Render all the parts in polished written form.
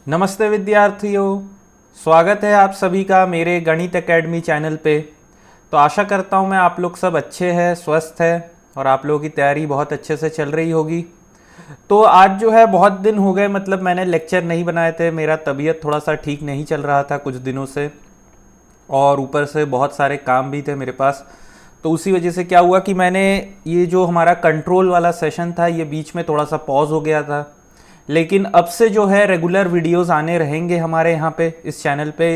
नमस्ते विद्यार्थियों, स्वागत है आप सभी का मेरे गणित एकेडमी चैनल पे। तो आशा करता हूँ मैं आप लोग सब अच्छे हैं, स्वस्थ हैं और आप लोगों की तैयारी बहुत अच्छे से चल रही होगी। तो आज जो है बहुत दिन हो गए, मतलब मैंने लेक्चर नहीं बनाए थे। मेरा तबीयत थोड़ा सा ठीक नहीं चल रहा था कुछ दिनों से, और ऊपर से बहुत सारे काम भी थे मेरे पास। तो उसी वजह से क्या हुआ कि मैंने ये जो हमारा कंट्रोल वाला सेशन था ये बीच में थोड़ा सा पॉज हो गया था। लेकिन अब से जो है रेगुलर वीडियोस आने रहेंगे हमारे यहाँ पे इस चैनल पे,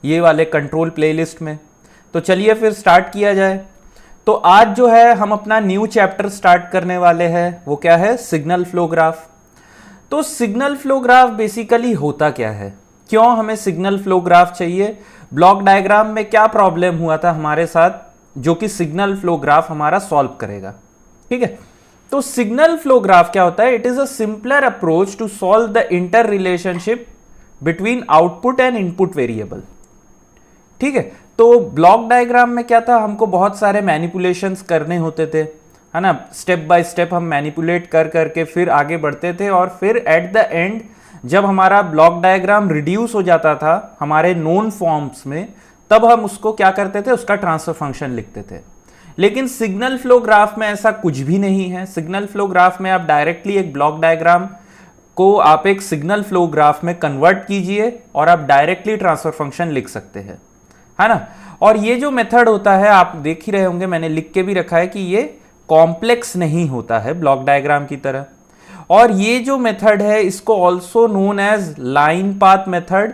ये वाले कंट्रोल प्लेलिस्ट में। तो चलिए फिर स्टार्ट किया जाए। तो आज जो है हम अपना न्यू चैप्टर स्टार्ट करने वाले हैं, वो क्या है, सिग्नल फ्लो ग्राफ। तो सिग्नल फ्लो ग्राफ बेसिकली होता क्या है, क्यों हमें सिग्नल फ्लो ग्राफ चाहिए, ब्लॉक डायग्राम में क्या प्रॉब्लम हुआ था हमारे साथ जो कि सिग्नल फ्लो ग्राफ हमारा सॉल्व करेगा। ठीक है, तो सिग्नल फ्लो ग्राफ क्या होता है, it is a simpler approach to solve the inter relationship between output and input variable. ठीक है, तो ब्लॉक डायग्राम में क्या था, हमको बहुत सारे मैनिपुलेशंस करने होते थे, है ना। स्टेप बाय स्टेप हम मैनिपुलेट कर करके फिर आगे बढ़ते थे, और फिर एट द एंड जब हमारा ब्लॉक डायग्राम रिड्यूस हो जाता था हमारे नोन फॉर्म्स में, तब हम उसको क्या करते थे, उसका ट्रांसफर फंक्शन लिखते थे। लेकिन सिग्नल फ्लो ग्राफ में ऐसा कुछ भी नहीं है। सिग्नल फ्लो ग्राफ में आप डायरेक्टली एक ब्लॉक डायग्राम को आप एक सिग्नल फ्लो ग्राफ में कन्वर्ट कीजिए और आप डायरेक्टली ट्रांसफर फंक्शन लिख सकते हैं, है ना। और ये जो मेथड होता है आप देख ही रहे होंगे, मैंने लिख के भी रखा है कि ये कॉम्प्लेक्स नहीं होता है ब्लॉक डायग्राम की तरह। और ये जो मेथड है इसको also known as line path method,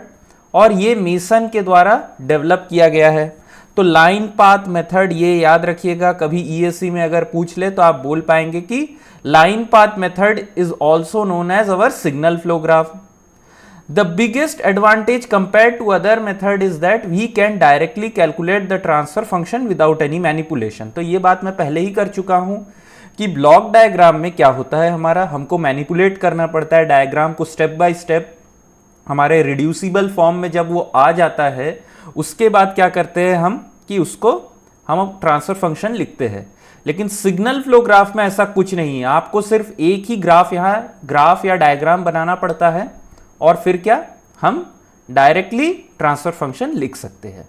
और ये मेसन के द्वारा डेवलप किया गया है। तो लाइन पाथ मेथड ये याद रखिएगा, कभी ईएससी में अगर पूछ ले तो आप बोल पाएंगे कि line path method is also known as our signal flow graph. The biggest advantage compare to other method is that we can directly calculate the transfer function without any manipulation. तो ये बात मैं पहले ही कर चुका हूं कि ब्लॉक डायग्राम में क्या होता है, हमारा हमको मैनिपुलेट करना पड़ता है डायग्राम को स्टेप बाय स्टेप। हमारे रिड्यूसिबल फॉर्म में जब वो आ जाता है उसके बाद क्या करते हैं हम कि उसको हम ट्रांसफर फंक्शन लिखते हैं। लेकिन सिग्नल फ्लो ग्राफ में ऐसा कुछ नहीं है, आपको सिर्फ एक ही ग्राफ ग्राफ या डायग्राम बनाना पड़ता है और फिर क्या हम डायरेक्टली ट्रांसफर फंक्शन लिख सकते हैं।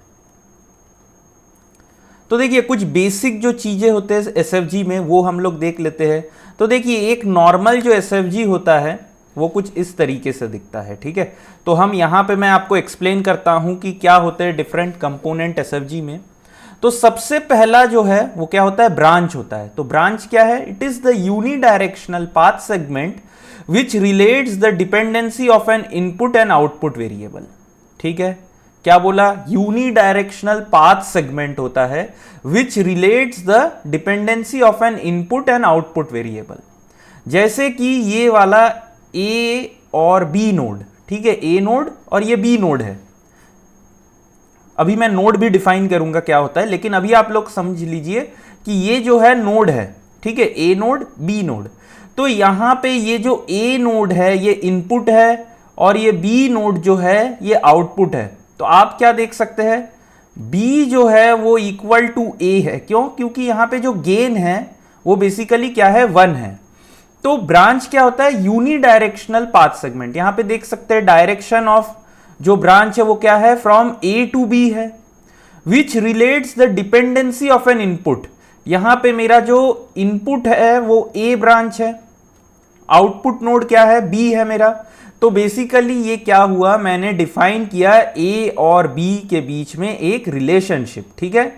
तो देखिए कुछ बेसिक जो चीजें होते हैं एसएफजी में वो हम लोग देख लेते हैं। तो देखिए एक नॉर्मल जो एसएफजी होता है वो कुछ इस तरीके से दिखता है। ठीक है, तो हम यहां पे मैं आपको एक्सप्लेन करता हूं कि क्या होते हैं डिफरेंट कंपोनेंट एसएफजी में। तो सबसे पहला जो है वो क्या होता है, ब्रांच होता है। तो ब्रांच क्या है, it is the unidirectional path segment which relates the dependency of N input and output variable. ठीक है, क्या बोला, यूनिडायरेक्शनल पाथ सेगमेंट होता है विच relates the dependency of N input and output variable. जैसे कि ये वाला ए और बी नोड, ठीक है, ए नोड और ये बी नोड है। अभी मैं नोड भी डिफाइन करूंगा क्या होता है, लेकिन अभी आप लोग समझ लीजिए कि ये जो है नोड है, ठीक है, ए नोड बी नोड। तो यहां पे ये जो ए नोड है ये इनपुट है और ये बी नोड जो है ये आउटपुट है। तो आप क्या देख सकते हैं, बी जो है वो इक्वल टू ए है। क्यों, क्योंकि यहां पे जो गेन है वो बेसिकली क्या है, 1 है। तो ब्रांच क्या होता है, यूनिडायरेक्शनल पाथ सेगमेंट। यहां पे देख सकते हैं डायरेक्शन ऑफ जो ब्रांच है वो क्या है, फ्रॉम ए टू बी है, विच relates the dependency of N input. यहां पे मेरा जो इनपुट है वो ए ब्रांच है, आउटपुट नोड क्या है, बी है मेरा। तो बेसिकली ये क्या हुआ, मैंने डिफाइन किया ए और बी के बीच में एक रिलेशनशिप। ठीक है,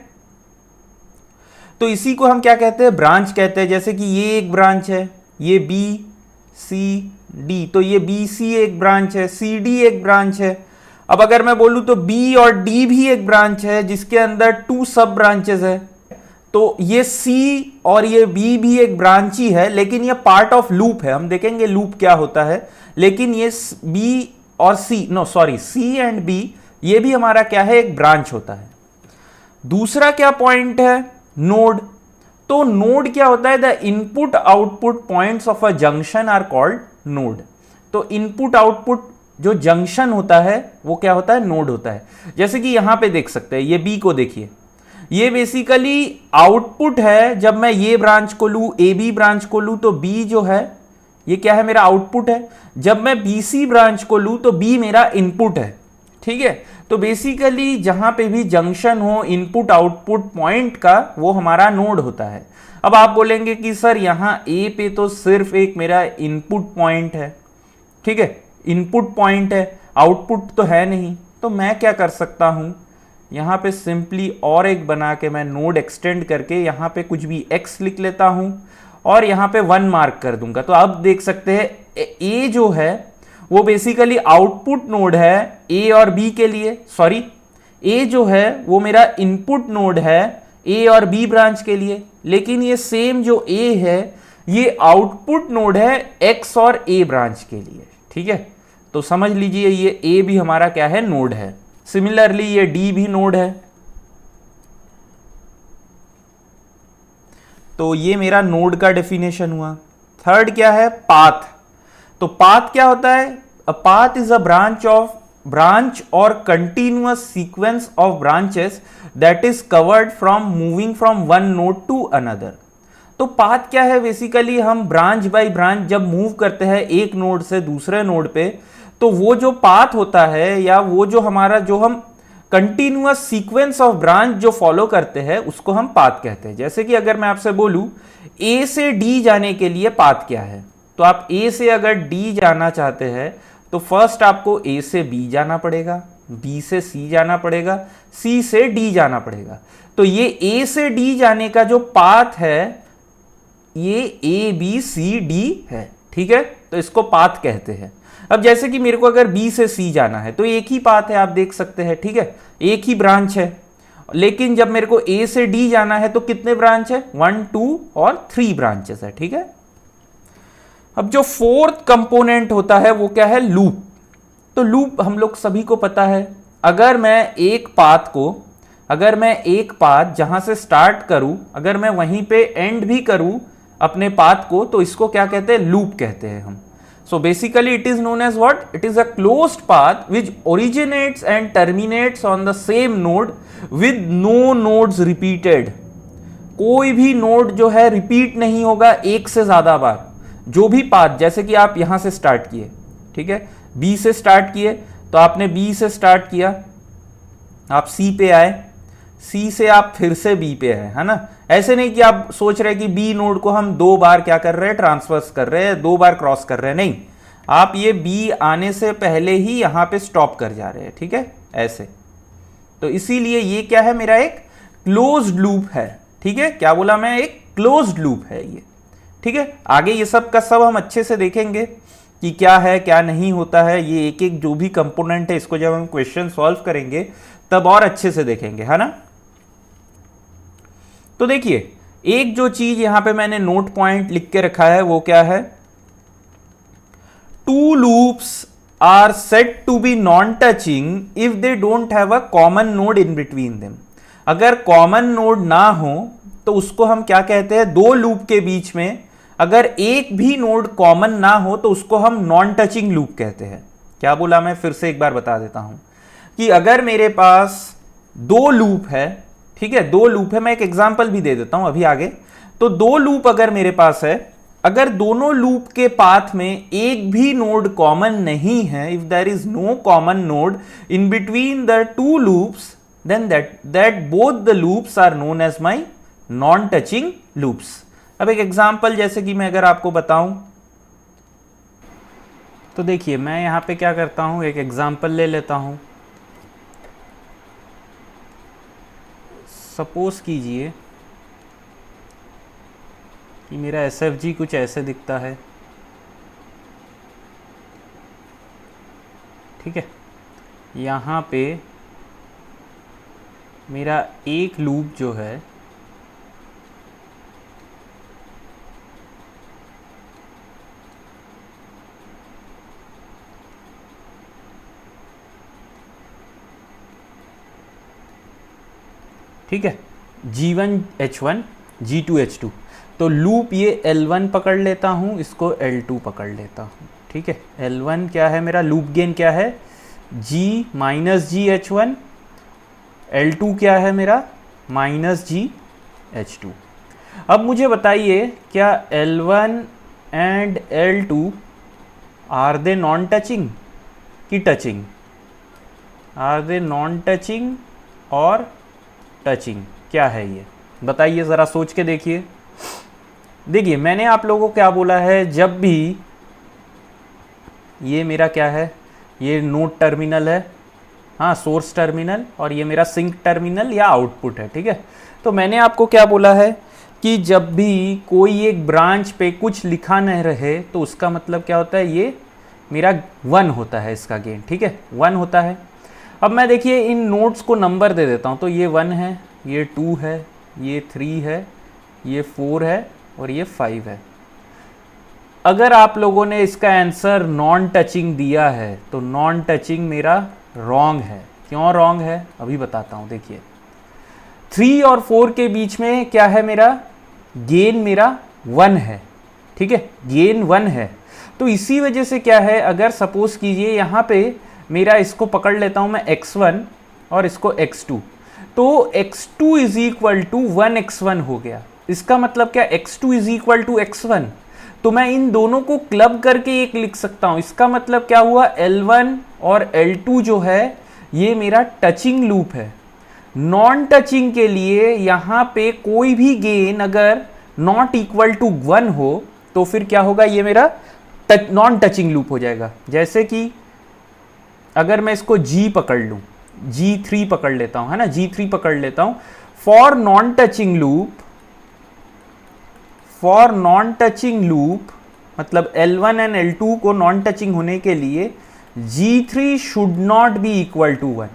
तो इसी को हम क्या कहते हैं, ब्रांच कहते हैं। जैसे कि ये एक ब्रांच है, ये बी सी डी, तो ये बी सी एक ब्रांच है, सी डी एक ब्रांच है। अब अगर मैं बोलूं तो बी और डी भी एक ब्रांच है जिसके अंदर 2 सब ब्रांचेस है। तो ये सी और ये बी भी एक ब्रांच ही है, लेकिन ये पार्ट ऑफ लूप है। हम देखेंगे लूप क्या होता है। लेकिन ये बी और C, no sorry, C and B ये भी हमारा क्या है, एक ब्रांच होता है। दूसरा क्या पॉइंट है, नोड। तो नोड क्या होता है, the input output points of a junction are called node. तो इनपुट आउटपुट जो जंक्शन होता है वो क्या होता है, नोड होता है। जैसे कि यहां पे देख सकते हैं, ये बी को देखिए, ये बेसिकली आउटपुट है। जब मैं ये ब्रांच को लूं, ए बी ब्रांच को लूं, तो बी जो है ये क्या है, मेरा आउटपुट है। जब मैं BC ब्रांच को लूं तो B मेरा इनपुट है, ठीक है। तो बेसिकली जहां पे भी जंक्शन हो इनपुट आउटपुट पॉइंट का, वो हमारा नोड होता है। अब आप बोलेंगे कि सर यहां A पे तो सिर्फ एक मेरा इनपुट पॉइंट है, ठीक है, इनपुट पॉइंट है, आउटपुट तो है नहीं। तो मैं क्या कर सकता हूं, यहां पे सिंपली और एक बना के मैं नोड एक्सटेंड करके यहां पे कुछ भी x लिख लेता हूं और यहां पे 1 मार्क कर दूंगा। तो अब देख सकते हैं A जो है वो बेसिकली आउटपुट नोड है A और B के लिए, सॉरी A जो है वो मेरा इनपुट नोड है A और B ब्रांच के लिए, लेकिन ये सेम जो A है ये आउटपुट नोड है X और A ब्रांच के लिए, ठीक है। तो समझ लीजिए ये A भी हमारा क्या है, नोड है। सिमिलरली ये D भी नोड है। तो ये मेरा नोड का डेफिनेशन हुआ। थर्ड क्या है, पाथ। तो पाथ क्या होता है, a path is a branch or continuous sequence of branches that is covered from moving from one node to another। तो पाथ क्या है, बेसिकली हम ब्रांच बाय ब्रांच जब मूव करते हैं एक नोड से दूसरे नोड पे, तो वो जो पाथ होता है या वो जो हमारा जो हम कंटिन्यूअस सीक्वेंस ऑफ ब्रांच जो फॉलो करते हैं उसको हम पाथ कहते हैं। जैसे कि अगर मैं आपसे बोलूं A से D जाने के लिए पाथ क्या है, तो आप A से अगर D जाना चाहते हैं तो फर्स्ट आपको A से B जाना पड़ेगा, B से C जाना पड़ेगा, C से D जाना पड़ेगा। तो ये A से D जाने का जो पाथ है ये A B C D है, ठीक है। तो इसको पाथ कहते हैं। अब जैसे कि मेरे को अगर B से C जाना है तो एक ही पाथ है, आप देख सकते हैं, ठीक है, एक ही ब्रांच है। लेकिन जब मेरे को A से D जाना है तो कितने ब्रांच है, 1 2 और 3 ब्रांचेस है, ठीक है। अब जो फोर्थ कंपोनेंट होता है वो क्या है, लूप। तो लूप हम लोग सभी को पता है, अगर मैं एक पाथ जहां से स्टार्ट करूं, अगर मैं वहीं पे एंड भी करूं अपने पाथ को, तो इसको क्या कहते हैं, लूप कहते हैं हम। So basically it is known as what, it is a closed path which originates and terminates on the same node with no nodes repeated. कोई भी नोड जो है रिपीट नहीं होगा एक से ज्यादा बार। जो भी पाथ, जैसे कि आप यहां से स्टार्ट किए, ठीक है, B से स्टार्ट किए, तो आपने B से स्टार्ट किया, आप C पे आए, C से आप फिर से B पे आए, है ना। ऐसे नहीं कि आप सोच रहे कि B नोड को हम 2 बार क्या कर रहे हैं, ट्रांसफर्स कर रहे हैं, 2 बार क्रॉस कर रहे हैं, नहीं, आप ये B आने से पहले ही यहां पे स्टॉप कर जा रहे हैं, ठीक है, ऐसे। तो इसीलिए ये क्या है, मेरा एक क्लोज्ड लूप है, ठीक है। क्या बोला मैं, एक क्लोज्ड लूप है ये, ठीक है। आगे ये सब का सब हम अच्छे से देखेंगे कि क्या है क्या नहीं होता है, ये एक एक जो भी कंपोनेंट है इसको जब हम क्वेश्चन सॉल्व करेंगे तब और अच्छे से देखेंगे, है ना। तो देखिए एक जो चीज यहां पे मैंने नोट पॉइंट लिख के रखा है वो क्या है, 2 loops are said to be non-touching if they don't have a common node in between them। अगर कॉमन नोड ना हो तो उसको हम क्या कहते हैं, 2 लूप के बीच में अगर एक भी नोड कॉमन ना हो तो उसको हम नॉन टचिंग लूप कहते हैं। क्या बोला मैं, फिर से एक बार बता देता हूं कि अगर मेरे पास 2 लूप है, ठीक है, 2 लूप है, मैं एक एग्जांपल भी दे देता हूं अभी आगे। तो 2 लूप अगर मेरे पास है, अगर दोनों लूप के पाथ में एक भी नोड कॉमन नहीं है, if there is no common node in between the 2 loops, then that both the loops are known as my non touching loops. अब एक एग्जांपल जैसे कि मैं अगर आपको बताऊं, तो देखिए मैं यहां पे क्या करता हूं, एक एग्जांपल ले लेता हूं। सपोज कीजिए कि मेरा SFG कुछ ऐसे दिखता है, ठीक है। यहां पे मेरा एक लूप जो है ठीक है, G1 H1 G2 H2। तो लूप ये L1 पकड़ लेता हूं, इसको L2 पकड़ लेता हूं, ठीक है। L1 क्या है मेरा, लूप गेन क्या है, G minus G H1, L2 क्या है मेरा, माइनस G H2। अब मुझे बताइए क्या L1 and L2 are they non touching की touching? Are they non touching और टचिंग? क्या है ये बताइए, ज़रा सोच के देखिए। देखिए मैंने आप लोगों को क्या बोला है, जब भी ये मेरा क्या है, ये नोड टर्मिनल है, हाँ सोर्स टर्मिनल, और ये मेरा सिंक टर्मिनल या आउटपुट है, ठीक है। तो मैंने आपको क्या बोला है कि जब भी कोई एक ब्रांच पे कुछ लिखा नहीं रहे तो उसका मतलब क्या होता है, ये मेरा 1 होता है, इसका गेन, ठीक है, 1 होता है। अब मैं देखिए इन नोड्स को नंबर दे देता हूँ, तो ये 1 है, ये 2 है, ये 3 है, ये 4 है और ये 5 है। अगर आप लोगों ने इसका आंसर नॉन टचिंग दिया है तो नॉन टचिंग मेरा रॉन्ग है। क्यों रॉन्ग है अभी बताता हूँ। देखिए 3 और 4 के बीच में क्या है, मेरा गेन मेरा 1 है, ठीक है, गेन 1 है। तो इसी वजह से क्या है, अगर सपोज कीजिए यहाँ पे मेरा इसको पकड़ लेता हूँ मैं x1 और इसको x2, तो x2 is equal to 1x1 हो गया। इसका मतलब क्या, x2 is equal to x1, तो मैं इन दोनों को क्लब करके एक लिख सकता हूं। इसका मतलब क्या हुआ, L1 और L2 जो है ये मेरा टचिंग लूप है। नॉन टचिंग के लिए यहां पे कोई भी गेन अगर नॉट इक्वल टू 1 हो तो फिर क्या होगा, ये मेरा नॉन टचिंग लूप हो जाएगा। जैसे कि अगर मैं इसको G पकड़ लूं, G3 पकड़ लेता हूं, है ना, G3 पकड़ लेता हूं, फॉर नॉन टचिंग लूप मतलब L1 एंड L2 को नॉन टचिंग होने के लिए G3 should not be equal to 1।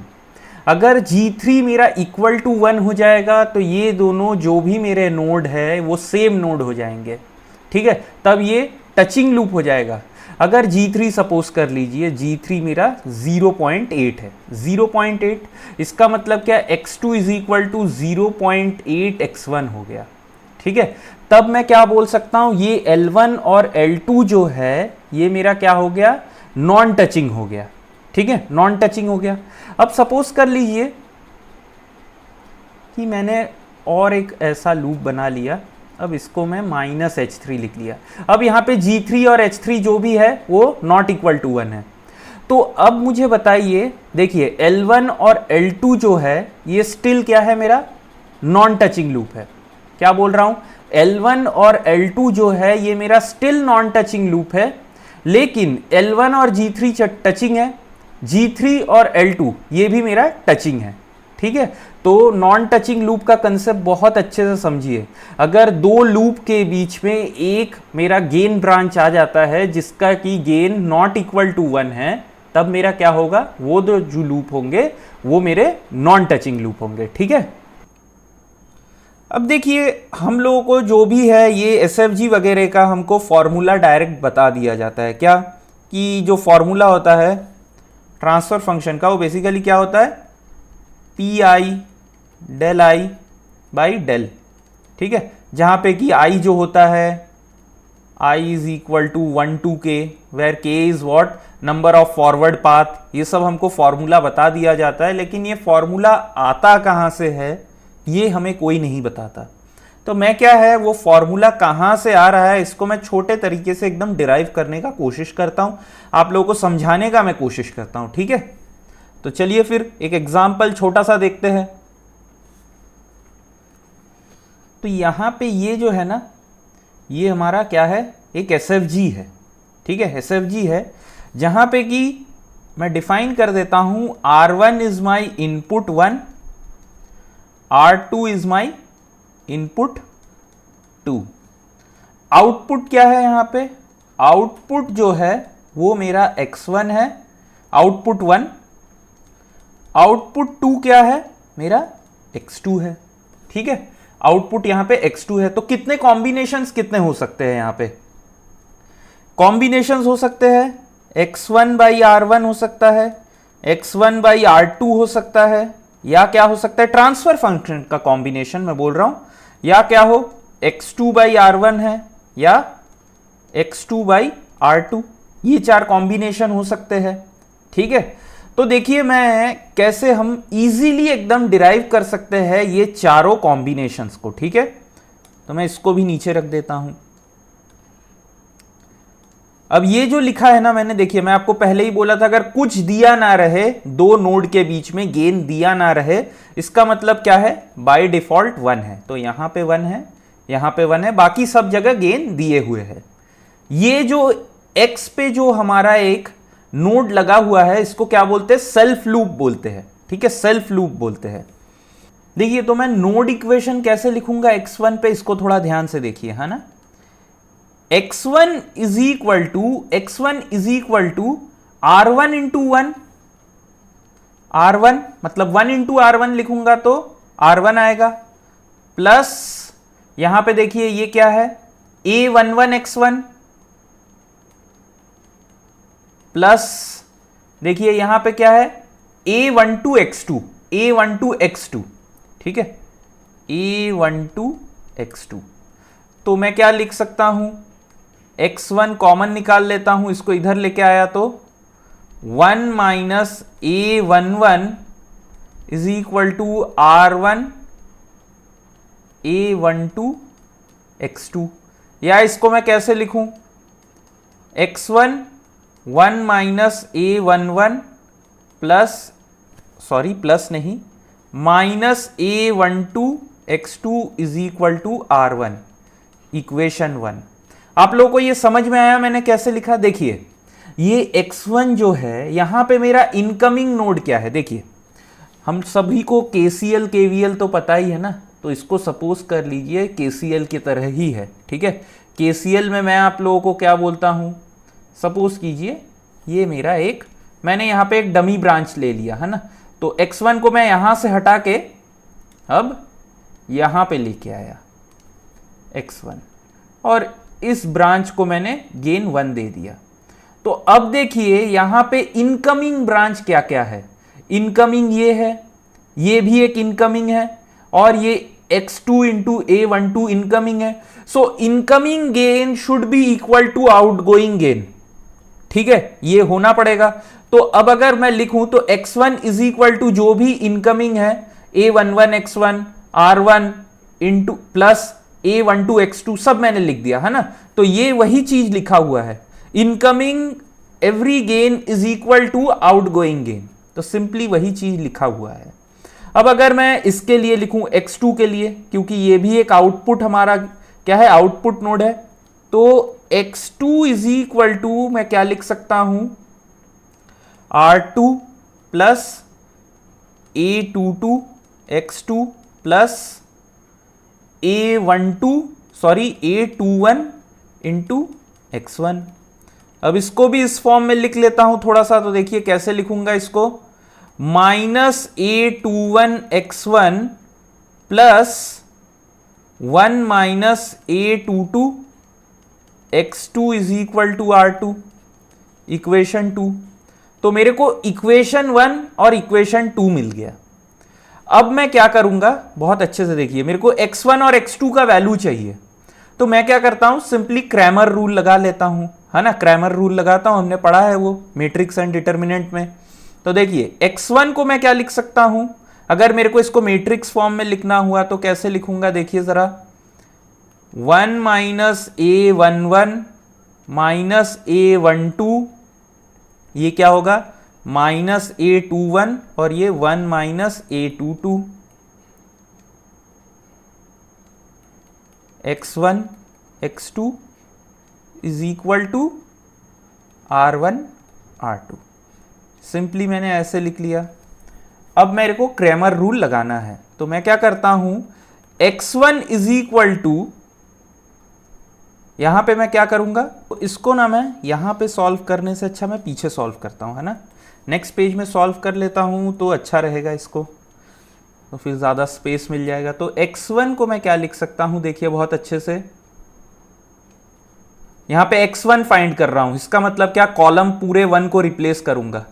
अगर G3 मेरा इक्वल टू 1 हो जाएगा तो ये दोनों जो भी मेरे नोड है वो सेम नोड हो जाएंगे, ठीक है, तब ये टचिंग लूप हो जाएगा। अगर G3 सपोज कर लीजिए, G3 मेरा 0.8 है, 0.8, इसका मतलब क्या, x2 is equal to 0.8 x1 हो गया, ठीक है। तब मैं क्या बोल सकता हूं, ये L1 और L2 जो है ये मेरा क्या हो गया, नॉन टचिंग हो गया, ठीक है, नॉन टचिंग हो गया। अब सपोज कर लीजिए कि मैंने और एक ऐसा लूप बना लिया, अब इसको मैं -H3 लिख लिया। अब यहाँ पे G3 और H3 जो भी है वो नॉट इक्वल टू 1 है। तो अब मुझे बताइए, देखिए L1 और L2 जो है ये स्टिल क्या है, मेरा नॉन टचिंग लूप है। क्या बोल रहा हूं, L1 और L2 जो है ये मेरा स्टिल नॉन टचिंग लूप है, लेकिन L1 और G3 टचिंग है, G3 और L2 ये भी मेरा टचिंग है, ठीक है। तो नॉन टचिंग लूप का कंसेप्ट बहुत अच्छे से समझिए। अगर दो लूप के बीच में एक मेरा गेन ब्रांच आ जाता है जिसका कि गेन नॉट इक्वल टू 1 है, तब मेरा क्या होगा, वो दो जो लूप होंगे वो मेरे नॉन टचिंग लूप होंगे, ठीक है। अब देखिए हम लोगों को जो भी है ये SFG वगैरह का हमको फॉर्मूला डायरेक्ट बता दिया जाता है। क्या कि जो फॉर्मूला होता है ट्रांसफर फंक्शन का वो बेसिकली क्या होता है, PI del I by del, ठीक है, जहाँ पे कि I जो होता है I is equal to 1 to K, where K is what, number of forward path. ये सब हमको फॉर्मूला बता दिया जाता है, लेकिन ये फॉर्मूला आता कहाँ से है ये हमें कोई नहीं बताता। तो मैं क्या है, वो फॉर्मूला कहाँ से आ रहा है इसको मैं छोटे तरीके से एकदम डिराइव करने का कोशिश करता हूँ, आप लोगों को समझाने का मैं कोशिश करता हूँ, ठीक है। तो चलिए फिर एक एग्जाम्पल छोटा सा देखते हैं। तो यहाँ पे ये जो है ना, ये हमारा क्या है, एक SFG है, ठीक है, SFG है, जहाँ पे कि मैं डिफाइन कर देता हूँ R1 is my input 1, R2 is my input 2। Output क्या है यहाँ पे, आउटपुट जो है वो मेरा x1 है, आउटपुट 1, आउटपुट 2 क्या है, मेरा x2 है, ठीक है, आउटपुट यहाँ पे x2 है। तो कितने कॉम्बिनेशंस कितने हो सकते हैं, यहाँ पे कॉम्बिनेशंस हो सकते हैं, x1 बाई R1 हो सकता है, x1 बाई R2 हो सकता है, या क्या हो सकता है, ट्रांसफर फंक्शन का कॉम्बिनेशन मैं बोल रहा हूं, या क्या हो x2 बाई R1 है या x2 बाई R2, ये चार कॉम्बिनेशन हो सकते हैं, ठीक है। तो देखिए मैं कैसे हम इजीली एकदम डिराइव कर सकते हैं ये चारों कॉम्बिनेशंस को, ठीक है। तो मैं इसको भी नीचे रख देता हूं। अब ये जो लिखा है ना मैंने, देखिए मैं आपको पहले ही बोला था अगर कुछ दिया ना रहे, दो नोड के बीच में गेन दिया ना रहे, इसका मतलब क्या है, बाय डिफॉल्ट 1 है। तो यहां पे 1 है, यहां पे 1 है, बाकी सब जगह गेन दिए हुए है। ये जो x पे जो हमारा एक नोड लगा हुआ है, इसको क्या बोलते हैं, सेल्फ लूप बोलते हैं। ठीक है, सेल्फ लूप बोलते हैं। देखिए तो मैं नोड इक्वेशन कैसे लिखूंगा x1 पे, इसको थोड़ा ध्यान से देखिए, है ना। x1 is equal to r1 into 1, r1 मतलब 1 इंटू r1 लिखूंगा तो r1 आएगा, प्लस यहां पे देखिए ये क्या है, a11 x1, प्लस देखिए यहां पे क्या है, a12 x2, a12 x2। ठीक है, a12 x2। तो मैं क्या लिख सकता हूं, x1 कॉमन निकाल लेता हूं, इसको इधर लेके आया तो 1 minus a11 is equal to r1 a12 x2। या इसको मैं कैसे लिखूं, x1 1 minus a11 plus, sorry plus नहीं, minus a12 x2 is equal to r1, equation 1। आप लोगों को ये समझ में आया मैंने कैसे लिखा। देखिए ये x1 जो है, यहां पे मेरा इनकमिंग नोड क्या है, देखिए हम सभी को KCL KVL तो पता ही है ना, तो इसको सपोज कर लीजिए KCL की तरह ही है। ठीक है, KCL में मैं आप लोगों को क्या बोलता हूं, सपोज कीजिए ये मेरा एक, मैंने यहां पे एक डमी ब्रांच ले लिया है ना, तो x1 को मैं यहां से हटा के अब यहां पे लेके आया x1, और इस ब्रांच को मैंने गेन 1 दे दिया। तो अब देखिए यहां पे इनकमिंग ब्रांच क्या क्या है, इनकमिंग ये है, ये भी एक इनकमिंग है, और ये x2 इंटू a12 इनकमिंग है। So incoming gain should be equal to outgoing gain. ठीक है, ये होना पड़ेगा। तो अब अगर मैं लिखूं तो x1 इज इक्वल टू जो भी इनकमिंग है, a11 x1 r1 into plus a12 x2, सब मैंने लिख दिया है ना। तो ये वही चीज लिखा हुआ है, incoming every gain is equal to outgoing gain, तो सिंपली वही चीज लिखा हुआ है। अब अगर मैं इसके लिए लिखूं x2 के लिए, क्योंकि ये भी एक आउटपुट हमारा क्या है, आउटपुट नोड है, तो x2 इज इक्वल टू मैं क्या लिख सकता हूं, r2 plus a22 x2 plus a21 into x1। अब इसको भी इस फॉर्म में लिख लेता हूं थोड़ा सा, तो देखिए कैसे लिखूंगा इसको, minus a21 x1 plus 1 minus a22 x2 is equal to r2, equation 2। तो मेरे को इक्वेशन 1 और इक्वेशन 2 मिल गया। अब मैं क्या करूंगा, बहुत अच्छे से देखिए, मेरे को x1 और x2 का वैल्यू चाहिए, तो मैं क्या करता हूं, सिंपली क्रैमर रूल लगा लेता हूं, है ना। क्रैमर रूल लगाता हूं, हमने पढ़ा है वो मैट्रिक्स एंड डिटर्मिनेंट में। तो देखिए x1 को मैं क्या लिख सकता हूं, अगर मेरे को इसको मैट्रिक्स फॉर्म में लिखना हुआ तो कैसे लिखूंगा, देखिए जरा, 1 माइनस a11 माइनस a12, ये क्या होगा, माइनस a21, और ये 1 minus a22, x1 x2 is equal to r1 r2। Simply मैंने ऐसे लिख लिया। अब मेरे को क्रैमर रूल लगाना है, तो मैं क्या करता हूं, x1 इज इक्वल टू, यहां पे मैं क्या करूंगा, तो इसको ना मैं यहां पे सॉल्व करने से अच्छा मैं पीछे सॉल्व करता हूं, है ना, नेक्स्ट पेज में सॉल्व कर लेता हूं तो अच्छा रहेगा, इसको तो फिर ज़्यादा स्पेस मिल जाएगा। तो x1 को मैं क्या लिख सकता हूं, देखिए बहुत अच्छे से, यहां पे x1 फाइंड कर रहा हूं, इसका मतलब क्या, कॉलम पूरे 1 को रिप्लेस करूंगा,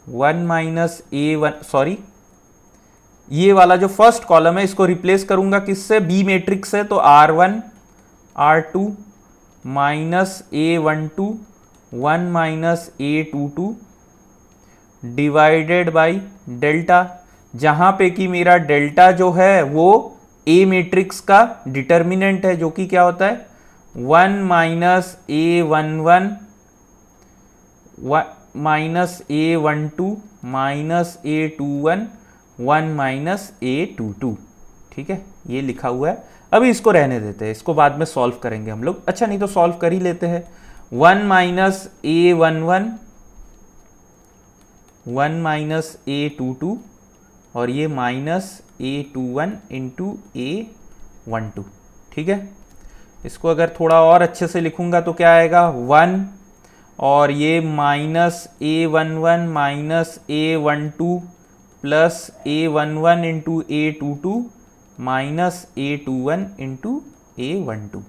1 माइनस a1, सॉरी ये वाला जो फर्स्ट कॉलम है इसको रिप्लेस करूंगा किससे, बी मैट्रिक्स से, तो r1 r2 minus a12 1 minus a22 divided by delta, जहां पे कि मेरा डेल्टा जो है वो ए मैट्रिक्स का डिटर्मिनेंट है, जो कि क्या होता है, 1 minus a11 minus A12 minus A21 1 minus A22। ठीक है, ये लिखा हुआ है। अभी इसको रहने देते हैं, इसको बाद में सॉल्व करेंगे हम लोग। अच्छा, नहीं तो सॉल्व कर ही लेते हैं। 1 माइनस A11 1 माइनस A22 और ये माइनस A21 इंटू A12। ठीक है, इसको अगर थोड़ा और अच्छे से लिखूंगा तो क्या आएगा, 1 और ये minus A11 minus A12 plus A11 into A22 minus A21 into A12।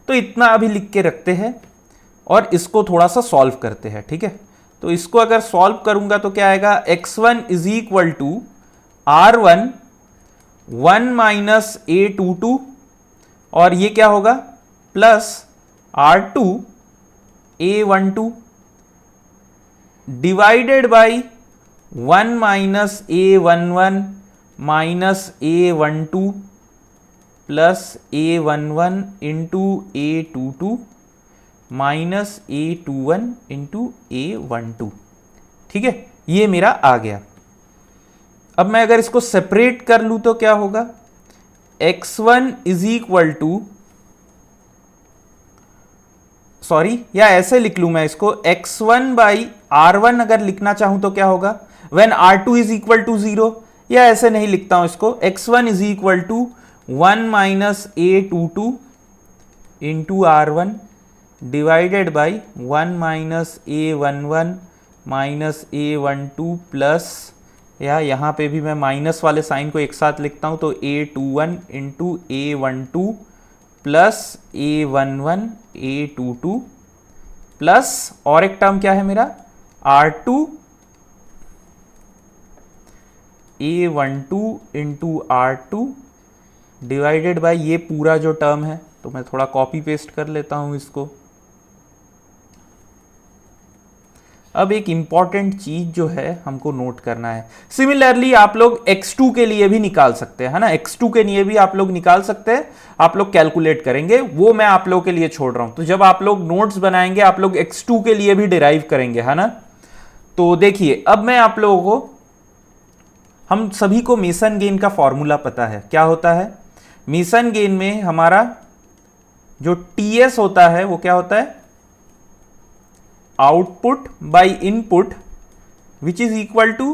तो इतना अभी लिख के रखते हैं और इसको थोड़ा सा सॉल्व करते हैं। ठीक है, तो इसको अगर सॉल्व करूंगा तो क्या आएगा, x1 is equal to R1 1 minus A22 और ये क्या होगा plus R2 A12 divided by 1 minus A11 minus A12 plus A11 into A22 minus A21 into A12। ठीक है, ये मेरा आ गया। अब मैं अगर इसको सेपरेट कर लूं तो क्या होगा, x1 is equal to, sorry, या ऐसे लिख लूं मैं इसको, x1 बाई R1 अगर लिखना चाहूं तो क्या होगा, when R2 is equal to 0, या ऐसे नहीं लिखता हूं इसको, x1 is equal to 1 minus A22 into R1 divided by 1 minus A11 minus A12 plus, या यहाँ पे भी मैं माइनस वाले साइन को एक साथ लिखता हूँ तो A21 into A12 plus A11 A22 plus, और एक टर्म क्या है मेरा, R2 A12 into R2 divided by ये पूरा जो टर्म है, तो मैं थोड़ा कॉपी पेस्ट कर लेता हूं इसको। अब एक इंपॉर्टेंट चीज जो है हमको नोट करना है, सिमिलरली आप लोग x2 के लिए भी निकाल सकते हैं, है ना, x2 के लिए भी आप लोग निकाल सकते हैं, आप लोग कैलकुलेट करेंगे, वो मैं आप लोग के लिए छोड़ रहा हूं। तो जब आप लोग नोट्स बनाएंगे आप लोग x2 के लिए भी डिराइव करेंगे, है ना। तो देखिए, अब मैं आप लोगों को, हम सभी को मेसन गेन का फॉर्मूला पता है, क्या होता है मेसन गेन में, हमारा जो टीएस होता है वो क्या होता है, output by input which is equal to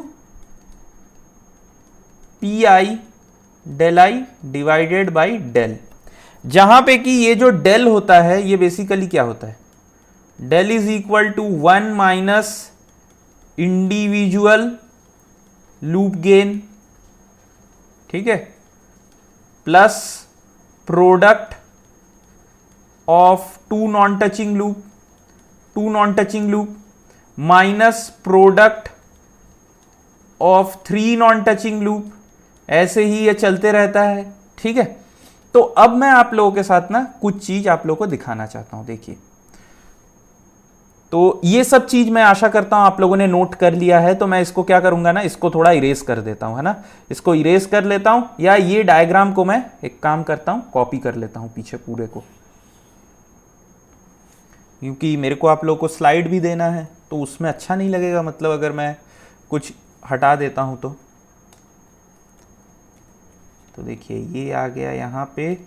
P I del I divided by del. जहां पे कि ये जो डेल होता है ये बेसिकली क्या होता है, del is equal to 1 minus individual loop gain, ठीक है, plus product of two non touching loop minus product of 3 non touching loop, ऐसे ही ये चलते रहता है। ठीक है, तो अब मैं आप लोगों के साथ ना कुछ चीज आप लोगों को दिखाना चाहता हूं। देखिए, तो ये सब चीज मैं आशा करता हूं आप लोगों ने नोट कर लिया है। तो मैं इसको क्या करूंगा ना, इसको थोड़ा इरेज कर देता हूं, है ना, इसको इरेज कर लेता हूं, या ये डायग्राम को मैं एक काम करता हूं कॉपी कर लेता हूं पीछे पूरे को, क्योंकि मेरे को आप लोगों को स्लाइड भी देना है तो उसमें अच्छा नहीं लगेगा, मतलब अगर मैं कुछ हटा देता हूं तो देखिए ये आ गया यहाँ पे,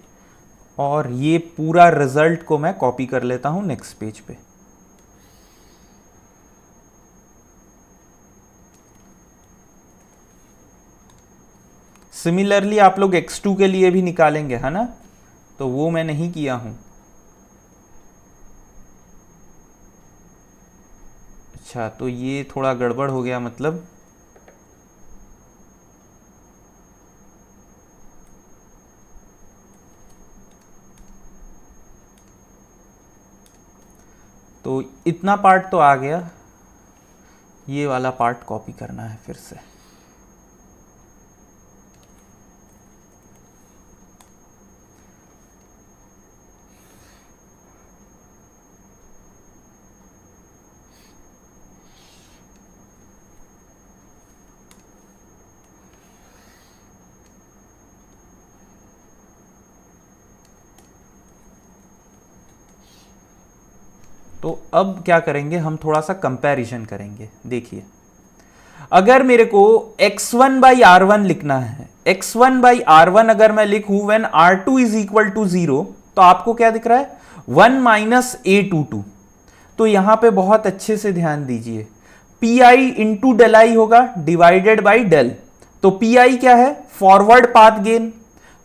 और ये पूरा रिजल्ट को मैं कॉपी कर लेता हूं नेक्स्ट पेज पे। सिमिलरली आप लोग x2 के लिए भी निकालेंगे, है ना, तो वो मैं नहीं किया हूं। अच्छा, तो ये थोड़ा गड़बड़ हो गया, मतलब तो इतना पार्ट तो आ गया, ये वाला पार्ट कॉपी करना है फिर से। तो अब क्या करेंगे, हम थोड़ा सा कंपैरिजन करेंगे। देखिए, अगर मेरे को x1 बाई R1 लिखना है, x1 बाई R1 अगर मैं लिखूं when R2 is equal to 0, तो आपको क्या दिख रहा है, 1 माइनस A22। तो यहां पे बहुत अच्छे से ध्यान दीजिए, PI इंटू डेल आई होगा डिवाइडेड बाई डेल। तो PI क्या है, forward path gain.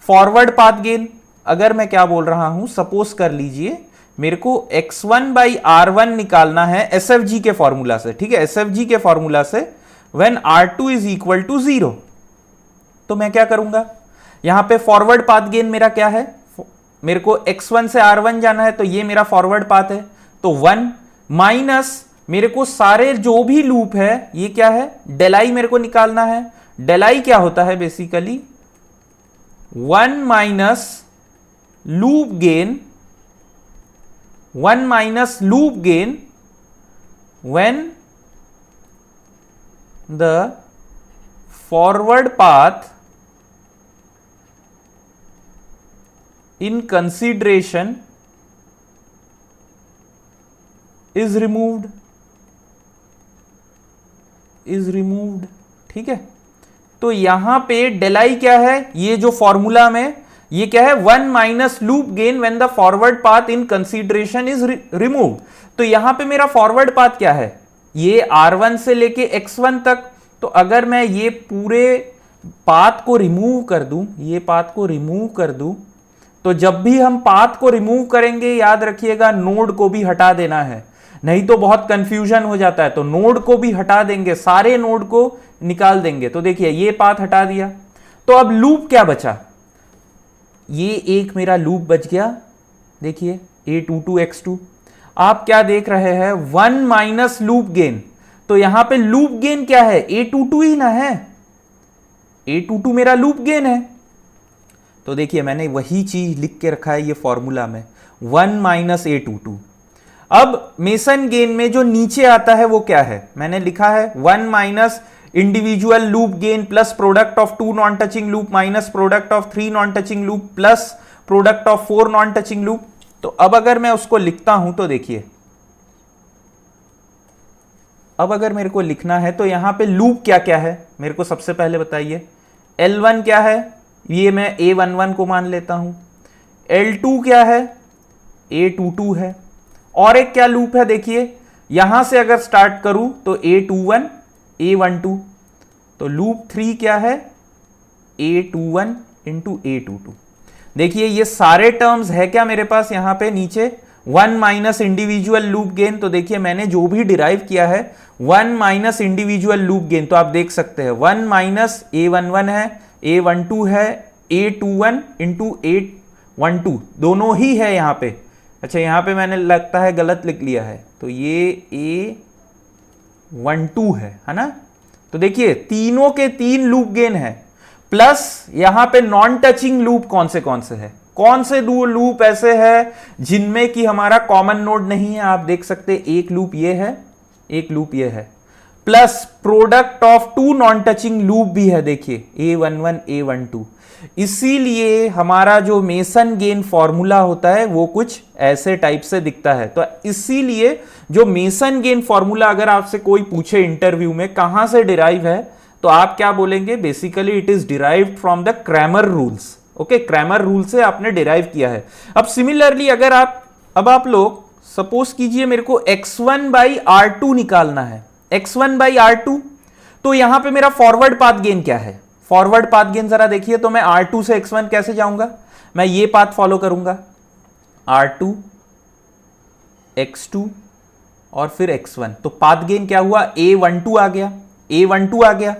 Forward path gain अगर मैं क्या बोल रहा हूं, सपोज कर लीजिए मेरे को x1 बाई R1 निकालना है SFG के फॉर्मूला से, ठीक है, SFG के फॉर्मूला से when R2 is equal to 0। तो मैं क्या करूंगा, यहां पे फॉरवर्ड पाथ गेन मेरा क्या है, मेरे को x1 से R1 जाना है, तो ये मेरा फॉरवर्ड पाथ है, तो 1 माइनस मेरे को सारे जो भी लूप है ये क्या है, डेल आई मेरे को निकालना है। डेल आई क्या होता है, basically 1 minus loop gain, 1 minus loop gain when the forward path in consideration is removed, ठीक है। तो यहां पे डेल आई क्या है, ये जो फॉर्मूला में ये क्या है, 1 minus loop gain when the forward path in consideration is removed. तो यहां पे मेरा फॉरवर्ड पाथ क्या है, ये R1 से लेके X1 तक। तो अगर मैं ये पूरे पाथ को रिमूव कर दूं, ये पाथ को रिमूव कर दूं, तो जब भी हम पाथ को रिमूव करेंगे याद रखिएगा नोड को भी हटा देना है, नहीं तो बहुत कंफ्यूजन हो जाता है। तो नोड को भी हटा देंगे, सारे नोड को निकाल देंगे। तो देखिए ये पाथ हटा दिया, तो अब लूप क्या बचा, ये एक मेरा लूप बच गया। देखिए A22 X2, आप क्या देख रहे हैं, 1 माइनस लूप गेन। तो यहां पे लूप गेन क्या है, A22 ही ना है, A22 मेरा लूप गेन है। तो देखिए मैंने वही चीज लिख के रखा है ये फॉर्मूला में, 1 माइनस A22। अब मेसन गेन में जो नीचे आता है वो क्या है, मैंने लिखा है 1 minus individual loop gain plus product of 2 non touching loop minus product of 3 non touching loop plus product of 4 non touching loop. तो अब अगर मैं उसको लिखता हूं तो देखिए, अब अगर मेरे को लिखना है तो यहां पे लूप क्या क्या है मेरे को सबसे पहले बताइए। L1 क्या है, ये मैं A11 को मान लेता हूं। L2 क्या है, A22 है। और एक क्या लूप है, देखिए यहां से अगर स्टार्ट करूं तो A21 A12। तो लूप 3 क्या है, A21 इंटू A22। देखिए ये सारे टर्म्स है क्या मेरे पास यहां पे नीचे, 1 माइनस इंडिविजुअल लूप गेन। तो देखिए मैंने जो भी डिराइव किया है 1 माइनस इंडिविजुअल लूप गेन, तो आप देख सकते हैं 1 माइनस A11 है, A12 है, A21 इंटू A12 दोनों ही है यहां पे। अच्छा यहां पे मैंने लगता है गलत लिख लिया है, तो ये A12 है ना। तो देखिए तीनों के 3 लूप गेन है, प्लस यहां पे नॉन टचिंग लूप कौन से है, कौन से 2 लूप ऐसे है जिनमें कि हमारा कॉमन नोड नहीं है। आप देख सकते एक लूप ये है, एक लूप ये है, plus product of 2 non touching loop भी है, देखिए A11 A12। इसीलिए हमारा जो मेसन गेन फॉर्मूला होता है वो कुछ ऐसे टाइप से दिखता है। तो इसीलिए जो मेसन गेन फॉर्मूला अगर आपसे कोई पूछे इंटरव्यू में कहां से डिराइव है, तो आप क्या बोलेंगे, basically it is derived from the Cramer rules. Okay, Cramer rule से आपने डिराइव किया है। अब सिमिलरली अगर आप लोग सपोज कीजिए मेरे को x1 बाई R2 निकालना है, x1 बाई R2, तो यहां पे मेरा फॉरवर्ड पाथ गेन क्या है, फॉरवर्ड पाथ गेन जरा देखिए। तो मैं R2 से x1 कैसे जाऊंगा, मैं ये पाथ फॉलो करूंगा, R2 X2 और फिर X1। तो पाथ गेन क्या हुआ, A12 आ गया, A12 आ गया।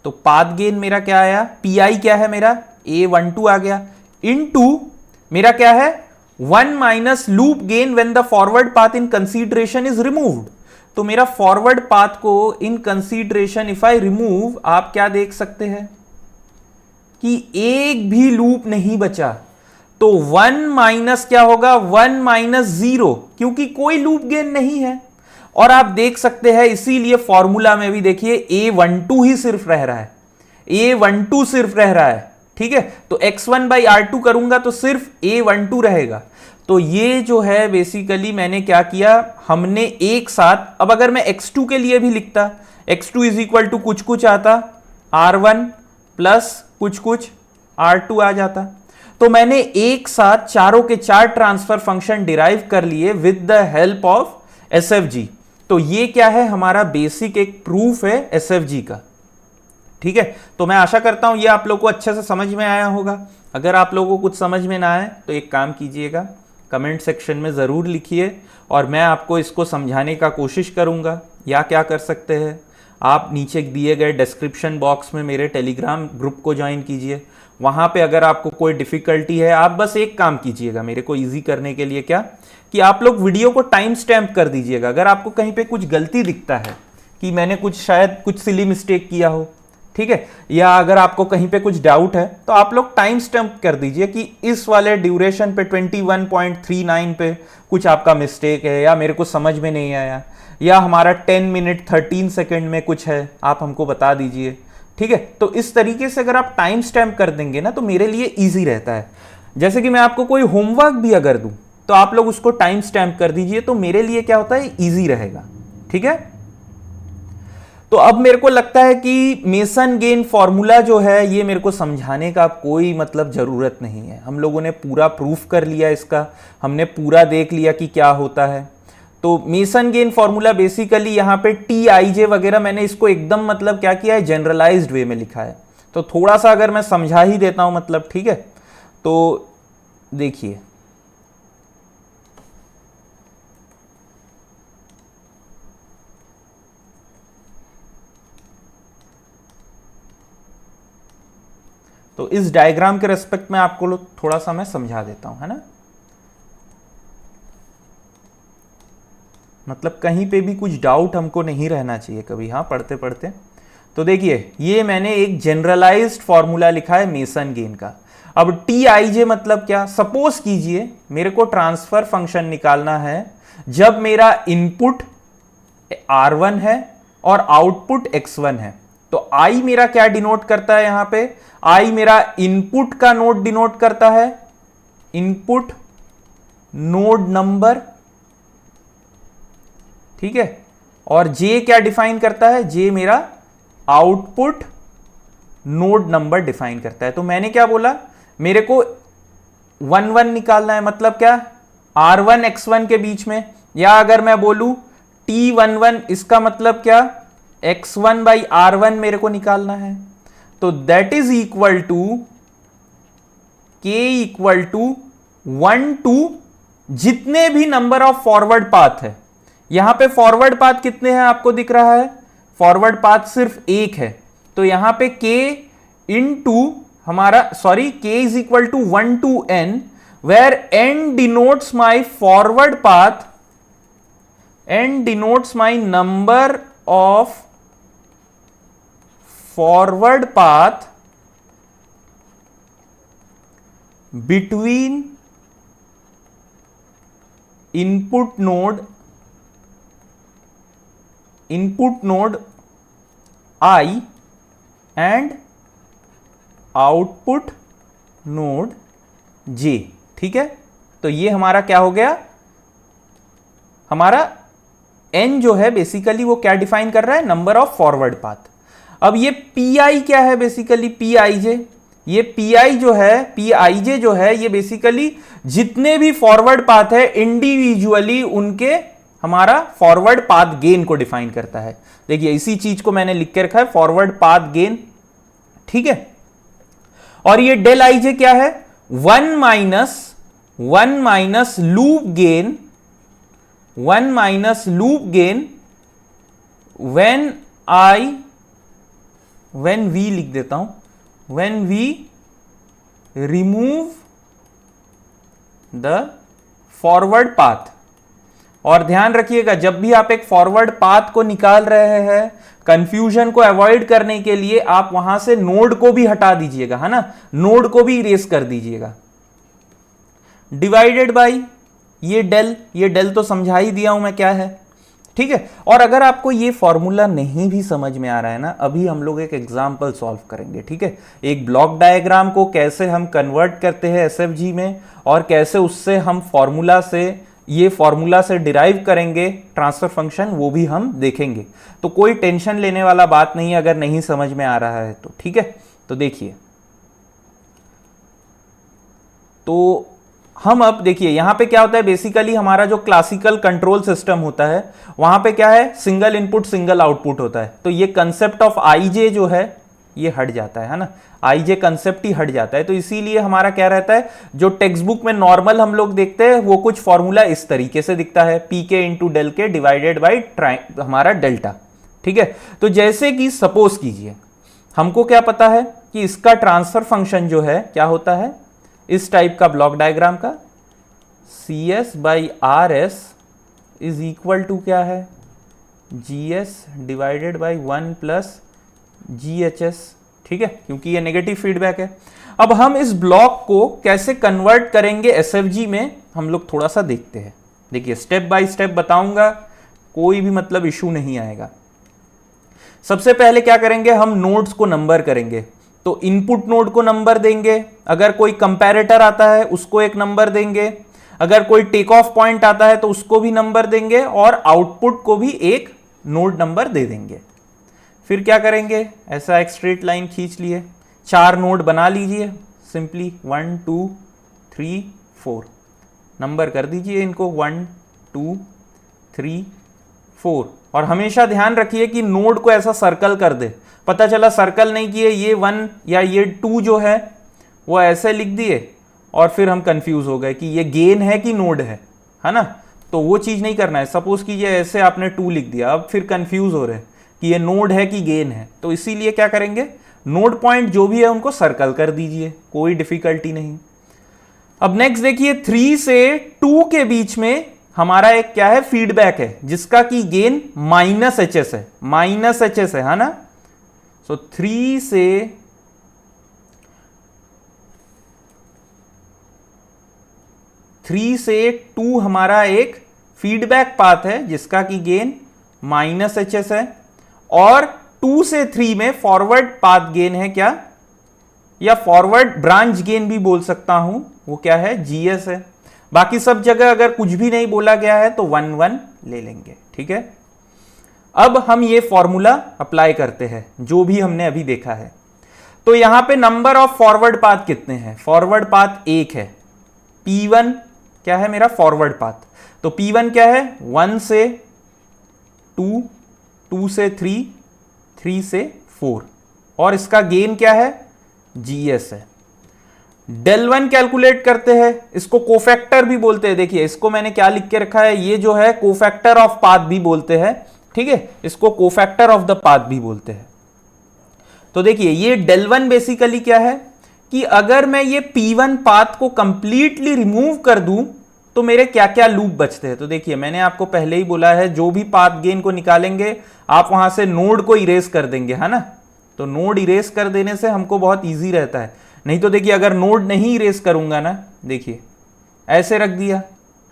तो पाथ गेन मेरा क्या आया, PI क्या है मेरा, A12 आ गया, इनटू मेरा क्या है 1 minus loop gain when the forward path in consideration is removed. तो मेरा फॉरवर्ड पाथ को इन कंसीडरेशन इफ आई रिमूव, आप क्या देख सकते हैं कि एक भी लूप नहीं बचा। तो 1 माइनस क्या होगा, 1 माइनस 0, क्योंकि कोई लूप गेन नहीं है। और आप देख सकते हैं इसीलिए फॉर्मूला में भी देखिए A12 ही सिर्फ रह रहा है, A12 सिर्फ रह रहा है, ठीक है। तो x1 बाई R2 करूंगा तो सिर्फ A12 रहेगा। तो ये जो है बेसिकली मैंने क्या किया, हमने एक साथ, अब अगर मैं x2 के लिए भी लिखता, x2 इज इक्वल टू कुछ कुछ आता r1 प्लस कुछ कुछ r2 आ जाता। तो मैंने एक साथ चारों के चार ट्रांसफर फंक्शन डिराइव कर लिए with the help of SFG। तो ये क्या है, हमारा बेसिक एक प्रूफ है SFG का। ठीक है, तो मैं आशा करता हूं ये आप लोगों को अच्छे से समझ में आया होगा। अगर आप लोगों को कुछ समझ में ना आए तो एक काम कीजिएगा, कमेंट सेक्शन में ज़रूर लिखिए और मैं आपको इसको समझाने का कोशिश करूंगा। या क्या कर सकते हैं, आप नीचे दिए गए डिस्क्रिप्शन बॉक्स में मेरे टेलीग्राम ग्रुप को ज्वाइन कीजिए। वहाँ पे अगर आपको कोई डिफ़िकल्टी है, आप बस एक काम कीजिएगा मेरे को ईजी करने के लिए, क्या कि आप लोग वीडियो को टाइम स्टैम्प कर दीजिएगा। अगर आपको कहीं पे कुछ गलती दिखता है कि मैंने कुछ शायद कुछ सिली मिस्टेक किया हो, ठीक है, या अगर आपको कहीं पे कुछ डाउट है तो आप लोग टाइम स्टैम्प कर दीजिए कि इस वाले ड्यूरेशन पे 21.39 पे कुछ आपका मिस्टेक है या मेरे को समझ में नहीं आया, या हमारा 10 मिनट 13 सेकेंड में कुछ है, आप हमको बता दीजिए। ठीक है, तो इस तरीके से अगर आप टाइम स्टैम्प कर देंगे ना तो मेरे लिए ईजी रहता है। जैसे कि मैं आपको कोई होमवर्क भी अगर दूं तो आप लोग उसको टाइम स्टैम्प कर दीजिए, तो मेरे लिए क्या होता है, ईजी रहेगा। ठीक है, तो अब मेरे को लगता है कि मेसन गेन फॉर्मूला जो है ये मेरे को समझाने का कोई मतलब जरूरत नहीं है। हम लोगों ने पूरा प्रूफ कर लिया इसका, हमने पूरा देख लिया कि क्या होता है। तो मेसन गेन फॉर्मूला बेसिकली यहाँ पे TIJ वगैरह मैंने इसको एकदम मतलब क्या किया है, जनरलाइज्ड वे में लिखा है। तो थोड़ा सा अगर मैं समझा ही देता हूं मतलब, ठीक है, तो देखिए तो इस डायग्राम के रेस्पेक्ट में आपको थोड़ा सा मैं समझा देता हूं, है ना। मतलब कहीं पे भी कुछ डाउट हमको नहीं रहना चाहिए कभी, हाँ, पढ़ते पढ़ते। तो देखिए ये मैंने एक जनरलाइज्ड फॉर्मूला लिखा है मेसन गेन का। अब TIJ मतलब क्या, सपोज कीजिए मेरे को ट्रांसफर फंक्शन निकालना है जब मेरा इनपुट R1 है और आउटपुट X1 है। तो I मेरा क्या डिनोट करता है, यहां पे I मेरा इनपुट का नोड डिनोट करता है, इनपुट नोड नंबर, ठीक है, और J क्या डिफाइन करता है, J मेरा आउटपुट नोड नंबर डिफाइन करता है। तो मैंने क्या बोला, मेरे को 1 1 निकालना है, मतलब क्या, R1 X1 के बीच में, या अगर मैं बोलूं T11 इसका मतलब क्या, X1 बाई R1 मेरे को निकालना है। तो that is equal to K equal to 1 to जितने भी नंबर ऑफ फॉरवर्ड पाथ है। यहां पे फॉरवर्ड पाथ कितने हैं आपको दिख रहा है, फॉरवर्ड पाथ सिर्फ एक है। तो यहां पे K इनटू हमारा K is equal to 1 to N, where N denotes my forward path, N denotes my number of forward path between input node I and output node J। ठीक है, तो ये हमारा क्या हो गया, हमारा N जो है बेसिकली वो क्या डिफाइन कर रहा है, नंबर ऑफ फॉरवर्ड पाथ। अब ये PI क्या है, बेसिकली PIJ, ये PI जो है, PIJ जो है ये बेसिकली जितने भी फॉरवर्ड पाथ है इंडिविजुअली उनके हमारा फॉरवर्ड पाथ गेन को डिफाइन करता है। देखिए इसी चीज को मैंने लिख के रखा है, फॉरवर्ड पाथ गेन। ठीक है, और ये डेल IJ क्या है, 1 minus loop gain, 1 minus loop gain when we लिख देता हूं, when we remove the forward path. और ध्यान रखिएगा जब भी आप एक फॉरवर्ड पाथ को निकाल रहे हैं, कंफ्यूजन को अवॉइड करने के लिए आप वहां से नोड को भी हटा दीजिएगा, है ना, नोड को भी इरेज कर दीजिएगा। डिवाइडेड बाय ये डेल तो समझा ही दिया हूं मैं क्या है, ठीक है। और अगर आपको ये फॉर्मूला नहीं भी समझ में आ रहा है ना, अभी हम लोग एक एग्जांपल सॉल्व करेंगे, ठीक है। एक ब्लॉक डायग्राम को कैसे हम कन्वर्ट करते हैं एसएफजी में, और कैसे उससे हम फॉर्मूला से, ये फॉर्मूला से डिराइव करेंगे ट्रांसफर फंक्शन, वो भी हम देखेंगे। तो कोई टेंशन लेने वाला बात नहीं है अगर नहीं समझ में आ रहा है तो, ठीक है। तो देखिए, तो हम अब देखिए यहां पे क्या होता है, बेसिकली हमारा जो क्लासिकल कंट्रोल सिस्टम होता है वहां पे क्या है, सिंगल इनपुट सिंगल आउटपुट होता है। तो ये कंसेप्ट ऑफ आईजे जो है ये हट जाता है ना, आईजे कंसेप्ट ही हट जाता है। तो इसीलिए हमारा क्या रहता है, जो टेक्स्ट बुक में नॉर्मल हम लोग देखते हैं वो कुछ फॉर्मूला इस तरीके से दिखता है, पी के इंटू डेल के डिवाइडेड बाई हमारा डेल्टा, ठीक है। तो जैसे कि सपोज कीजिए हमको क्या पता है कि इसका ट्रांसफर फंक्शन जो है क्या होता है, इस टाइप का ब्लॉक डायग्राम का C S by R S is equal to क्या है, G S divided by 1 plus G H S, ठीक है, क्योंकि ये नेगेटिव फीडबैक है। अब हम इस ब्लॉक को कैसे कन्वर्ट करेंगे एसएफजी में, हम लोग थोड़ा सा देखते हैं। देखिए स्टेप बाय स्टेप बताऊंगा, कोई भी मतलब इशू नहीं आएगा। सबसे पहले क्या करेंगे, हम नोड्स को नंबर करेंगे। तो इनपुट नोड को नंबर देंगे, अगर कोई कंपैरेटर आता है उसको एक नंबर देंगे, अगर कोई टेक ऑफ पॉइंट आता है तो उसको भी नंबर देंगे, और आउटपुट को भी एक नोड नंबर दे देंगे। फिर क्या करेंगे, ऐसा एक स्ट्रेट लाइन खींच लिए, 4 नोड बना लीजिए सिंपली, 1 2 3 4 नंबर कर दीजिए इनको, 1 2 3 4। और हमेशा ध्यान रखिए कि नोड को ऐसा सर्कल कर दे, पता चला सर्कल नहीं किए, ये 1 या ये 2 जो है वो ऐसे लिख दिए और फिर हम कंफ्यूज हो गए कि ये गेन है कि नोड है ना। तो वो चीज नहीं करना है। सपोज कीजिए ऐसे आपने 2 लिख दिया, अब फिर कंफ्यूज हो रहे कि ये नोड है कि गेन है। तो इसीलिए क्या करेंगे, नोड पॉइंट जो भी है उनको सर्कल कर दीजिए, कोई डिफिकल्टी नहीं। अब नेक्स्ट देखिए, 3 से 2 के बीच में हमारा एक क्या है, फीडबैक है, जिसका कि गेन माइनस एच एस है, माइनस एच एस है ना। सो 3 से 2 हमारा एक फीडबैक पाथ है जिसका कि गेन माइनस एच एस है, और 2 से 3 में फॉरवर्ड पाथ गेन है क्या, या फॉरवर्ड ब्रांच गेन भी बोल सकता हूं, वो क्या है, जीएस है। बाकी सब जगह अगर कुछ भी नहीं बोला गया है तो 1 1 ले लेंगे, ठीक है। अब हम ये फॉर्मूला अप्लाई करते हैं जो भी हमने अभी देखा है। तो यहां पे नंबर ऑफ फॉरवर्ड पाथ कितने हैं, फॉरवर्ड पाथ 1 है, P1 क्या है मेरा फॉरवर्ड पाथ। तो P1 क्या है, 1 से 2, 2 से 3, 3 से 4, और इसका गेन क्या है, GS है। डेल 1 कैलकुलेट करते हैं, इसको कोफैक्टर भी बोलते हैं। देखिए इसको मैंने क्या लिख के रखा है, ये जो है कोफैक्टर ऑफ पाथ भी बोलते हैं, ठीक है, इसको कोफैक्टर ऑफ द पाथ भी बोलते हैं। तो देखिए ये डेल 1 बेसिकली क्या है कि अगर मैं ये P1 पाथ को कंप्लीटली रिमूव कर दूं तो मेरे क्या क्या लूप बचते हैं। तो देखिए मैंने आपको पहले ही बोला है, जो भी पाथ गेन को निकालेंगे आप वहां से नोड को इरेज कर देंगे, है ना। तो नोड इरेज कर देने से हमको बहुत ईजी रहता है। नहीं तो देखिए अगर नोड नहीं इरेज करूंगा ना, देखिए ऐसे रख दिया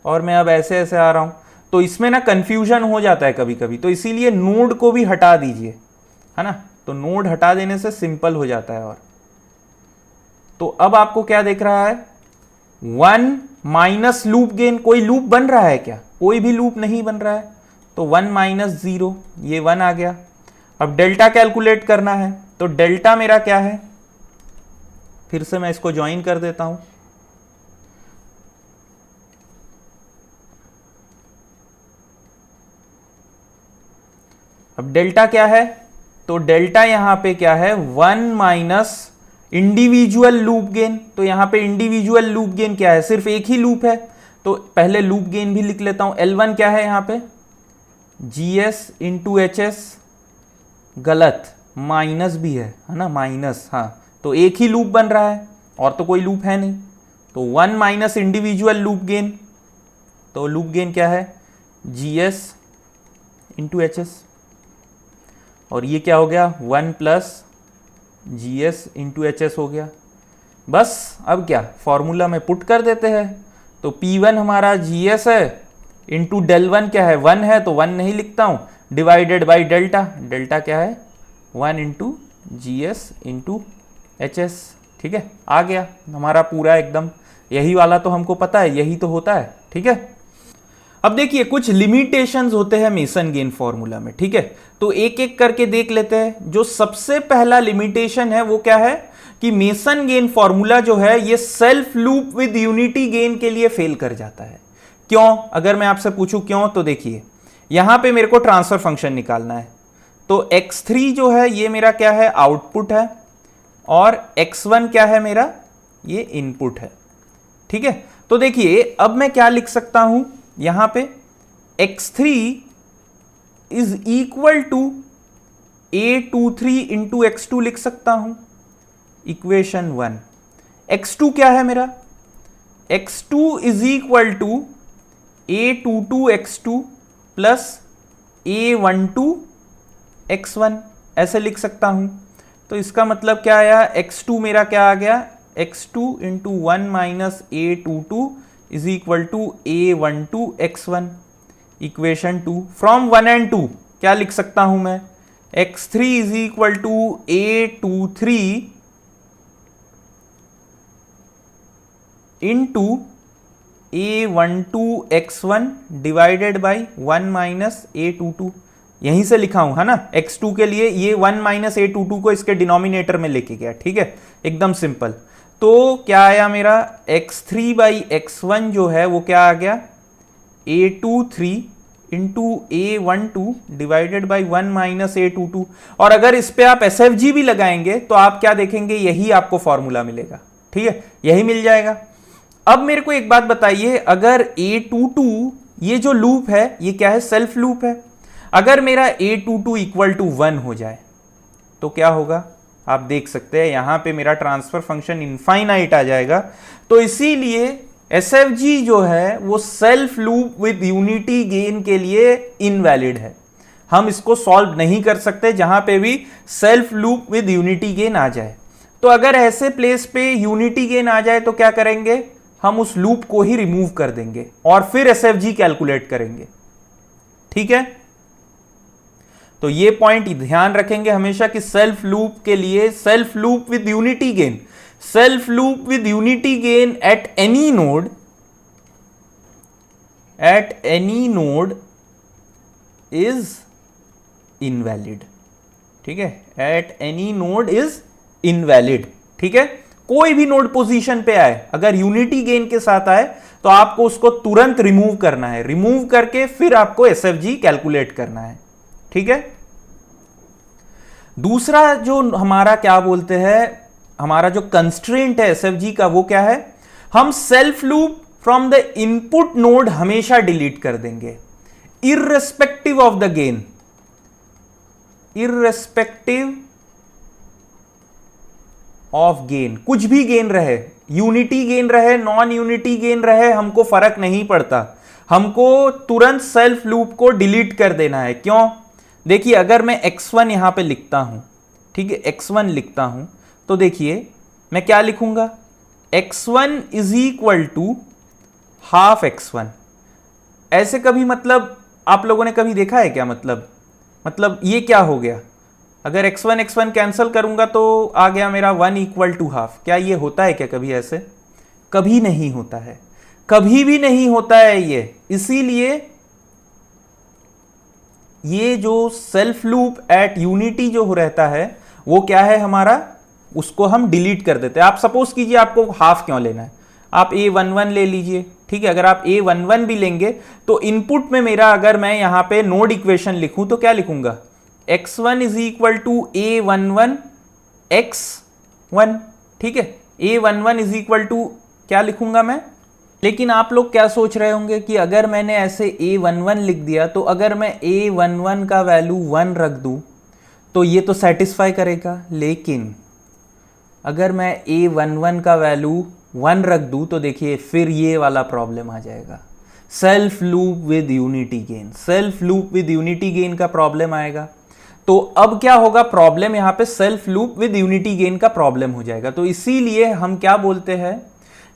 और मैं अब ऐसे ऐसे आ रहा हूं, तो इसमें ना कंफ्यूजन हो जाता है कभी कभी। तो इसीलिए नोड को भी हटा दीजिए, है ना। तो नोड हटा देने से सिंपल हो जाता है। और तो अब आपको क्या देख रहा है, 1 माइनस लूप गेन, कोई लूप बन रहा है क्या, कोई भी लूप नहीं बन रहा है। तो 1 माइनस 0, ये 1 आ गया। अब डेल्टा कैलकुलेट करना है, तो डेल्टा मेरा क्या है, फिर से मैं इसको ज्वाइन कर देता हूं। अब डेल्टा क्या है, तो डेल्टा यहां पे क्या है, 1 माइनस इंडिविजुअल लूप गेन। तो यहां पे इंडिविजुअल लूप गेन क्या है, सिर्फ एक ही लूप है, तो पहले लूप गेन भी लिख लेता हूं। L1 क्या है यहां पे, GS इंटू HS, गलत, माइनस भी है ना, माइनस, हाँ, तो एक ही लूप बन रहा है और तो कोई लूप है नहीं। तो 1 माइनस इंडिविजुअल लूप गेन, तो लूप गेन क्या है, GS इंटू HS, और ये क्या हो गया, 1 प्लस GS इंटू HS हो गया। बस अब क्या, फॉर्मूला में पुट कर देते हैं। तो P1 हमारा GS है इंटू डेल वन क्या है, 1 है तो 1 नहीं लिखता हूं, डिवाइडेड बाई डेल्टा, डेल्टा क्या है 1 into G S into H S. ठीक है, आ गया हमारा पूरा एकदम, यही वाला तो हमको पता है, यही तो होता है। ठीक है, अब देखिए कुछ लिमिटेशंस होते हैं मेसन गेन फॉर्मूला में। ठीक है, तो एक एक करके देख लेते हैं। जो सबसे पहला लिमिटेशन है वो क्या है कि मेसन गेन फॉर्मूला जो है ये self loop with unity gain के लिए फेल कर जाता है। क्यों, अगर मैं आपसे पूछूं क्यों, तो देखिए यहां पे मेरे को ट्रांसफर फंक्शन निकालना है, तो x3 जो है ये मेरा क्या है आउटपुट है, और x1 क्या है मेरा, ये इनपुट है। ठीक है, तो देखिए अब मैं क्या लिख सकता हूं यहां पे, x3 is equal to A23 into x2 लिख सकता हूं, इक्वेशन 1। x2 क्या है मेरा, x2 is equal to A22 x2 plus A12 x1, ऐसे लिख सकता हूं। तो इसका मतलब क्या आया, x2 मेरा क्या आ गया, x2 into 1 minus A22 is equal to A12 x1, equation 2। From 1 and 2 क्या लिख सकता हूं मैं, x3 is equal to A23 into A12 x1 divided by 1 minus A22, यहीं से लिखा हूं है ना। x2 के लिए ये 1 माइनस A22 को इसके डिनोमिनेटर में लेके गया। ठीक है, एकदम सिंपल। तो क्या आया मेरा, x3 बाई x1 जो है वो क्या आ गया, A23 into A12 divided by 1 minus A22। और अगर इस पे आप SFG भी लगाएंगे तो आप क्या देखेंगे, यही आपको फॉर्मूला मिलेगा। ठीक है, यही मिल जाएगा। अब मेरे को एक बात बताइए, अगर A22 ये जो लूप है ये क्या है, सेल्फ लूप है। अगर मेरा A22 इक्वल टू 1 हो जाए तो क्या होगा, आप देख सकते हैं यहां पे मेरा ट्रांसफर फंक्शन इनफाइनाइट आ जाएगा। तो इसीलिए SFG जो है वो self loop with unity gain के लिए इनवैलिड है, हम इसको सॉल्व नहीं कर सकते जहां पे भी self loop with unity gain आ जाए। तो अगर ऐसे प्लेस पे यूनिटी गेन आ जाए तो क्या करेंगे, हम उस लूप को ही रिमूव कर देंगे और फिर SFG कैलकुलेट करेंगे। ठीक है, तो ये पॉइंट ध्यान रखेंगे हमेशा कि सेल्फ लूप के लिए, self loop with unity gain, self loop with unity gain at any node is invalid. ठीक है, at any node is invalid. ठीक है, कोई भी नोड पोजीशन पे आए, अगर यूनिटी गेन के साथ आए तो आपको उसको तुरंत रिमूव करना है, रिमूव करके फिर आपको SFG कैलकुलेट करना है। ठीक है, दूसरा जो हमारा क्या बोलते हैं, हमारा जो कंस्ट्रेंट है SFG का वो क्या है, हम self loop from the input node हमेशा डिलीट कर देंगे, irrespective of the gain, irrespective of gain, कुछ भी गेन रहे, यूनिटी गेन रहे, नॉन यूनिटी गेन रहे, हमको फर्क नहीं पड़ता, हमको तुरंत सेल्फ लूप को डिलीट कर देना है। क्यों, देखिए अगर मैं x1 यहां पे लिखता हूं, ठीक है x1 लिखता हूं, तो देखिए मैं क्या लिखूंगा, x1 is equal to half x1। ऐसे कभी मतलब आप लोगों ने कभी देखा है क्या, मतलब ये क्या हो गया, अगर x1 कैंसिल करूंगा तो आ गया मेरा 1 इक्वल टू हाफ। क्या ये होता है क्या कभी ऐसे, कभी नहीं होता है, कभी भी नहीं होता है ये। इसीलिए ये जो सेल्फ लूप एट यूनिटी जो हो रहता है वो क्या है हमारा, उसको हम डिलीट कर देते हैं। आप सपोज कीजिए आपको हाफ क्यों लेना है, आप A11 ले लीजिए। ठीक है, अगर आप A11 भी लेंगे तो इनपुट में मेरा, अगर मैं यहां पे नोड इक्वेशन लिखूं तो क्या लिखूंगा, x1 is equal to A11 x1। ठीक है, A11 इज इक्वल टू क्या लिखूंगा मैं। लेकिन आप लोग क्या सोच रहे होंगे कि अगर मैंने ऐसे A11 लिख दिया तो अगर मैं A11 का वैल्यू 1 रख दूं तो ये तो सेटिस्फाई करेगा, लेकिन अगर मैं A11 का वैल्यू 1 रख दूं तो देखिए फिर ये वाला प्रॉब्लम आ जाएगा, self loop with unity gain, self loop with unity gain का प्रॉब्लम आएगा। तो अब क्या होगा, प्रॉब्लम यहां पे self loop with unity gain का प्रॉब्लम हो जाएगा। तो इसीलिए हम क्या बोलते हैं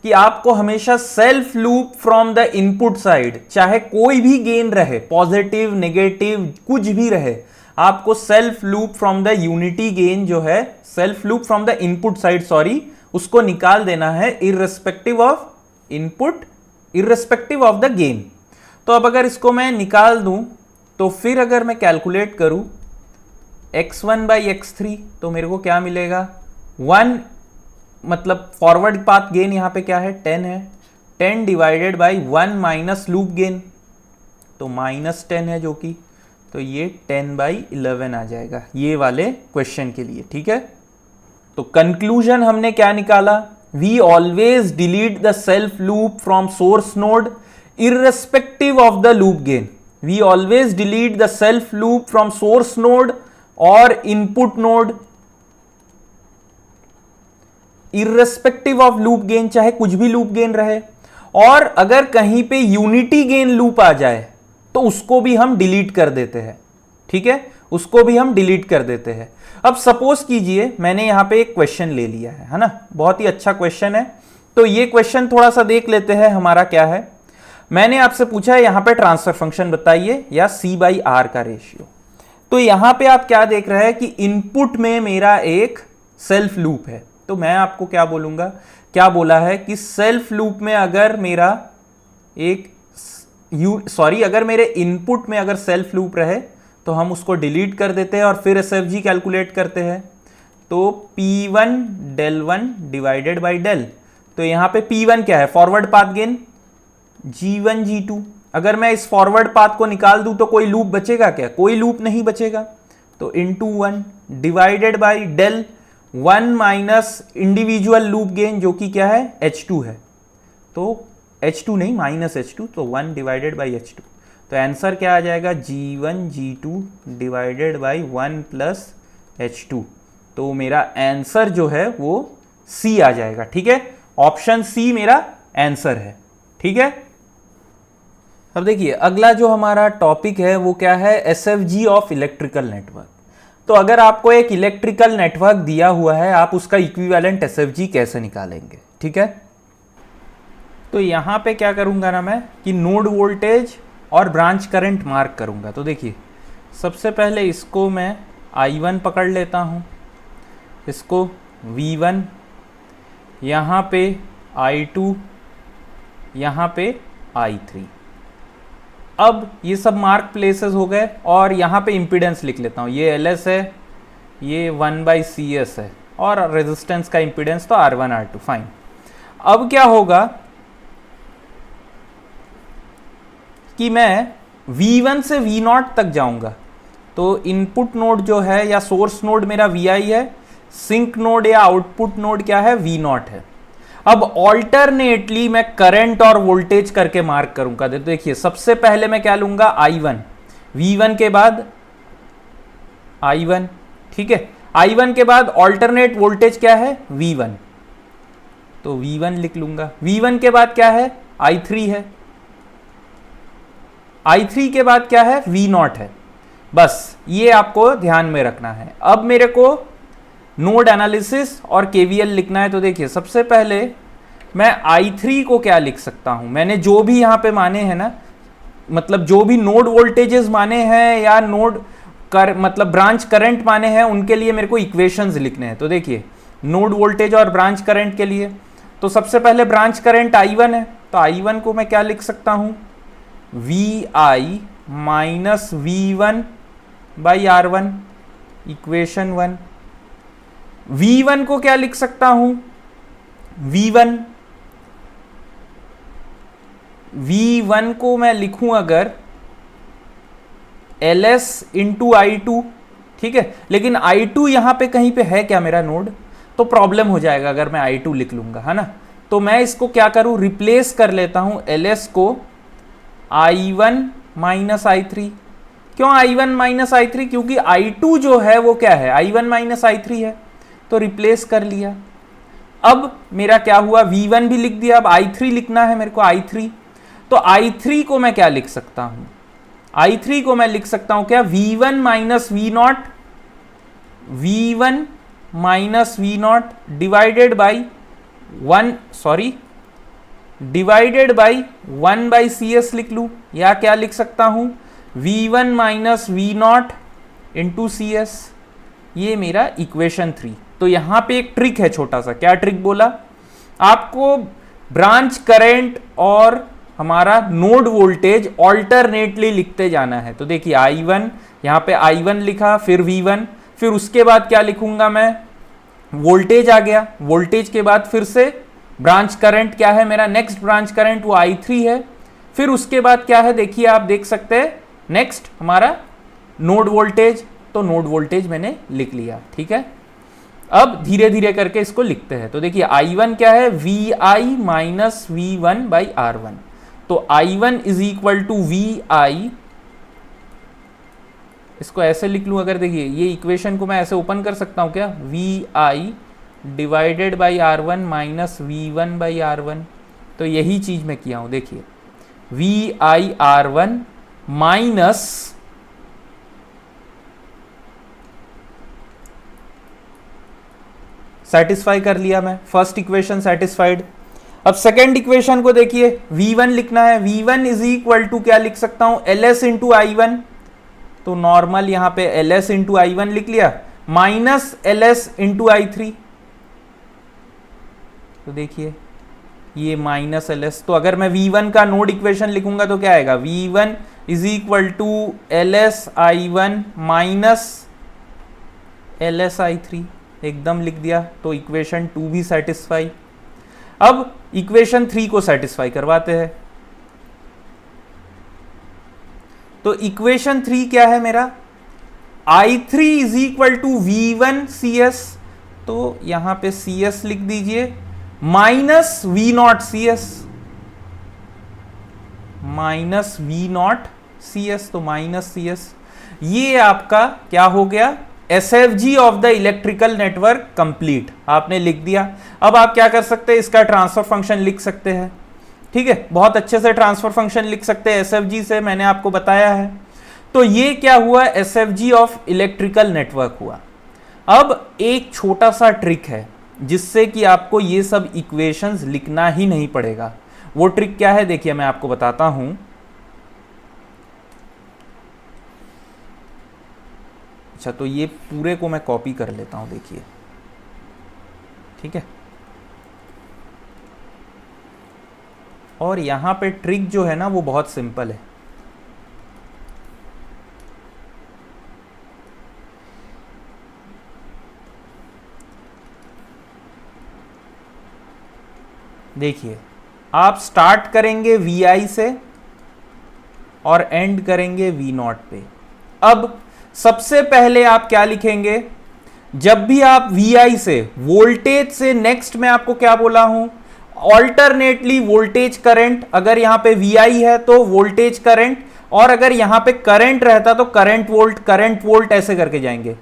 कि आपको हमेशा self loop from the input side, चाहे कोई भी गेन रहे, पॉजिटिव नेगेटिव कुछ भी रहे, आपको self loop from the unity gain जो है, self loop from the input side sorry, उसको निकाल देना है irrespective of input, irrespective of the gain. तो अब अगर इसको मैं निकाल दूं तो फिर अगर मैं कैलकुलेट करूं x1 बाई x3 तो मेरे को क्या मिलेगा, 1 मतलब फॉरवर्ड पाथ गेन यहां पे क्या है 10 है, 10 divided by 1 minus loop gain, तो -10 है जो कि, तो ये 10/11 आ जाएगा ये वाले क्वेश्चन के लिए। ठीक है, तो कंक्लूजन हमने क्या निकाला, we always delete the self loop from source node irrespective of the loop gain. We always delete the self loop from source node or input node irrespective of loop gain, चाहे कुछ भी loop gain रहे। और अगर कहीं पे unity gain loop आ जाए तो उसको भी हम डिलीट कर देते हैं। ठीक है, उसको भी हम डिलीट कर देते हैं। अब सपोज कीजिए मैंने यहां पे एक क्वेश्चन ले लिया है ना, बहुत ही अच्छा क्वेश्चन है। तो ये क्वेश्चन थोड़ा सा देख लेते हैं हमारा क्या है। मैंने आपसे पूछा है यहां पे ट्रांसफर फंक्शन बताइए या C/R का रेशियो। तो यहां पे आप क्या देख रहे हैं कि इनपुट में मेरा एक सेल्फ लूप है, तो मैं आपको क्या बोलूंगा, क्या बोला है कि सेल्फ लूप में अगर मेरा एक अगर मेरे इनपुट में अगर सेल्फ लूप रहे तो हम उसको डिलीट कर देते हैं और फिर SFG कैलकुलेट करते हैं। तो P1 del 1 divided by del, तो यहां पे P1 क्या है, forward path gain G1 G2। अगर मैं इस फॉरवर्ड पाथ को निकाल दूं तो कोई लूप बचेगा क्या, कोई लूप नहीं बचेगा। तो into 1 divided by del 1 minus individual loop gain जो कि क्या है H2 है, तो H2 नहीं -H2, तो 1 डिवाइडेड बाई H2। तो आंसर क्या आ जाएगा, G1 G2 divided by 1 plus H2। तो मेरा आंसर जो है वो C आ जाएगा। ठीक है, ऑप्शन C मेरा आंसर है। ठीक है, अब देखिए अगला जो हमारा टॉपिक है वो क्या है, SFG ऑफ इलेक्ट्रिकल नेटवर्क। तो अगर आपको एक इलेक्ट्रिकल नेटवर्क दिया हुआ है, आप उसका इक्विवेलेंट SFG कैसे निकालेंगे। ठीक है, तो यहां पे क्या करूंगा ना मैं कि नोड वोल्टेज और ब्रांच करंट मार्क करूंगा। तो देखिए सबसे पहले इसको मैं I1 पकड़ लेता हूं, इसको V1, यहां पे I2, यहां पे I3। अब ये सब मार्क प्लेसेस हो गए और यहां पे इंपीडेंस लिख लेता हूं, ये LS है, ये 1/CS है और रेजिस्टेंस का इंपीडेंस तो R1 R2 फाइन। अब क्या होगा कि मैं V1 से V0 तक जाऊंगा, तो इनपुट नोड जो है या सोर्स नोड मेरा Vi है, सिंक नोड या आउटपुट नोड क्या है V0 है। अब ऑल्टरनेटली मैं करंट और वोल्टेज करके मार्क करूंगा। देखिए सबसे पहले मैं क्या लूंगा I1, V1 के बाद I1। ठीक है, I1 के बाद ऑल्टरनेट वोल्टेज क्या है V1, तो V1 लिख लूंगा। V1 के बाद क्या है I3 है, I3 के बाद क्या है V0 है। बस ये आपको ध्यान में रखना है। अब मेरे को नोड एनालिसिस और KVL लिखना है। तो देखिए सबसे पहले मैं I3 को क्या लिख सकता हूं, मैंने जो भी यहां पे माने हैं ना, मतलब जो भी नोड वोल्टेजेस माने हैं या नोड मतलब ब्रांच करंट माने हैं, उनके लिए मेरे को इक्वेशंस लिखने हैं। तो देखिए नोड वोल्टेज और ब्रांच करंट के लिए तो सबसे पहले ब्रांच करंट I1 है, तो I1 को मैं क्या लिख सकता हूं, VI minus V1 by R1, equation 1। V1 को क्या लिख सकता हूं, V1 को मैं लिखूं अगर LS इंटू I2। ठीक है, लेकिन I2 यहां पे कहीं पे है क्या मेरा नोड, तो प्रॉब्लम हो जाएगा अगर मैं I2 लिख लूंगा, है ना। तो मैं इसको क्या करूं, रिप्लेस कर लेता हूं LS को I1 माइनस I3। क्यों I1 माइनस I3, क्योंकि I2 जो है वो क्या है I1 माइनस I3 है, तो रिप्लेस कर लिया। अब मेरा क्या हुआ, V1 भी लिख दिया, अब I3 लिखना है मेरे को, I3। तो I3 को मैं क्या लिख सकता हूं, I3 को मैं लिख सकता हूं क्या, V1 minus V0, V1 minus V0 divided by 1, sorry divided by 1/CS लिख लूं, या क्या लिख सकता हूं, V1 minus V0 into CS। ये मेरा इक्वेशन 3। तो यहां पे एक ट्रिक है छोटा सा। क्या ट्रिक बोला, आपको ब्रांच करंट और हमारा नोड वोल्टेज ऑल्टरनेटली लिखते जाना है। तो देखिए I1, यहां पे I1 लिखा, फिर V1, फिर उसके बाद क्या लिखूंगा मैं, वोल्टेज आ गया, वोल्टेज के बाद फिर से ब्रांच करंट क्या है मेरा, नेक्स्ट ब्रांच करंट वो I3 है, फिर उसके बाद क्या है देखिए आप देख सकते हैं, नेक्स्ट हमारा नोड वोल्टेज। तो नोड वोल्टेज मैंने लिख लिया, ठीक है। अब धीरे धीरे करके इसको लिखते हैं। तो देखिए I1 क्या है, VI minus V1 by R1। तो I1 is equal to VI, इसको ऐसे लिख लूं अगर, देखिए ये इक्वेशन को मैं ऐसे ओपन कर सकता हूं क्या, VI divided by R1 minus V1 by R1। तो यही चीज मैं किया हूं, देखिए VI R1 माइनस सेटिस्फाई कर लिया मैं, फर्स्ट इक्वेशन सेटिस्फाइड। अब सेकेंड इक्वेशन को देखिए, V1 लिखना है, V1 इज इक्वल टू क्या लिख सकता हूं, LS इंटू I1। तो नॉर्मल यहां पे LS इंटू I1 लिख लिया, माइनस LS इंटू I3। तो देखिए ये माइनस LS, तो अगर मैं V1 का नोड इक्वेशन लिखूंगा तो क्या आएगा, V1 is equal to LS I1 minus LS I3, एकदम लिख दिया। तो इक्वेशन 2 भी सेटिस्फाई। अब इक्वेशन 3 को सेटिस्फाई करवाते हैं। तो इक्वेशन 3 क्या है मेरा, I3 is equal to V1 CS। तो यहां पे CS लिख दीजिए, minus V0 CS, minus V0 CS, तो माइनस CS। ये आपका क्या हो गया, SFG of the electrical network complete आपने लिख दिया। अब आप क्या कर सकते हैं, इसका ट्रांसफर फंक्शन लिख सकते हैं, ठीक है, बहुत अच्छे से ट्रांसफर फंक्शन लिख सकते हैं SFG से, मैंने आपको बताया है। तो ये क्या हुआ, SFG ऑफ इलेक्ट्रिकल नेटवर्क हुआ। अब एक छोटा सा ट्रिक है जिससे कि आपको ये सब इक्वेशंस लिखना ही नहीं पड़ेगा। वो ट्रिक क्या है देखिए मैं आपको बताता हूं। अच्छा, तो ये पूरे को मैं कॉपी कर लेता हूं, देखिए, ठीक है। और यहां पे ट्रिक जो है ना वो बहुत सिंपल है। देखिए आप स्टार्ट करेंगे VI से और एंड करेंगे V0 पे। अब सबसे पहले आप क्या लिखेंगे, जब भी आप VI से वोल्टेज से, नेक्स्ट मैं आपको क्या बोला हूं, ऑल्टरनेटली वोल्टेज करंट, अगर यहां पे VI है तो वोल्टेज करंट, और अगर यहां पे करंट रहता तो करंट वोल्ट ऐसे करके जाएंगे।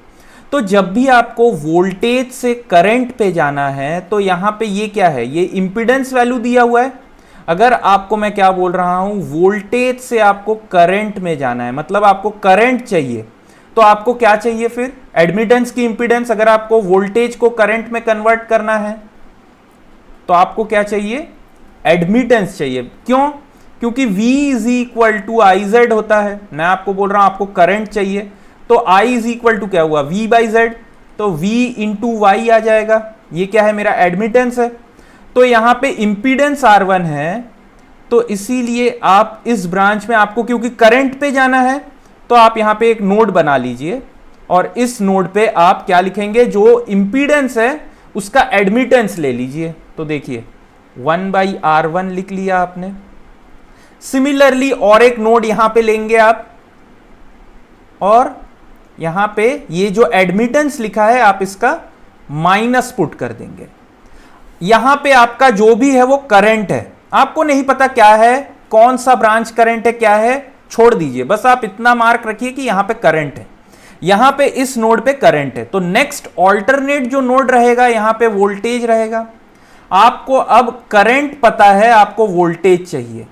तो जब भी आपको वोल्टेज से करंट पे जाना है तो यहां पे ये क्या है, ये इंपीडेंस वैल्यू दिया हुआ है। अगर आपको मैं क्या बोल रहा हूं, वोल्टेज से आपको करंट में जाना है, मतलब आपको करंट चाहिए, तो आपको क्या चाहिए फिर, एडमिटेंस की इंपीडेंस। अगर आपको वोल्टेज को करंट में कन्वर्ट करना है तो आपको क्या चाहिए, एडमिटेंस चाहिए। क्यों, क्योंकि V is equal to IZ होता है। मैं आपको बोल रहा हूं आपको करंट चाहिए, तो I इज इक्वल टू क्या हुआ, V बाई Z, तो V इंटू वाई आ जाएगा। ये क्या है, मेरा एडमिटेंस है। तो यहां पे इंपीडेंस R1 है, तो इसीलिए आप इस ब्रांच में आपको क्योंकि करंट पे जाना है तो आप यहां पे एक नोड बना लीजिए, और इस नोड पे आप क्या लिखेंगे, जो इंपीडेंस है उसका एडमिटेंस ले लीजिए। तो देखिए 1/R1 लिख लिया आपने। सिमिलरली और एक नोड यहां पे लेंगे आप, और यहां पे ये जो एडमिटेंस लिखा है आप इसका माइनस पुट कर देंगे। यहां पे आपका जो भी है वो करंट है, आपको नहीं पता क्या है, कौन सा ब्रांच करंट है, क्या है, छोड़ दीजिए, बस आप इतना मार्क रखिए कि यहां पे करंट है, यहां पे इस नोड पे करंट है। तो नेक्स्ट ऑल्टरनेट जो नोड रहेगा यहां पे वोल्टेज रहेगा। आपको अब करंट पता है, आपको वोल्टेज चाहिए,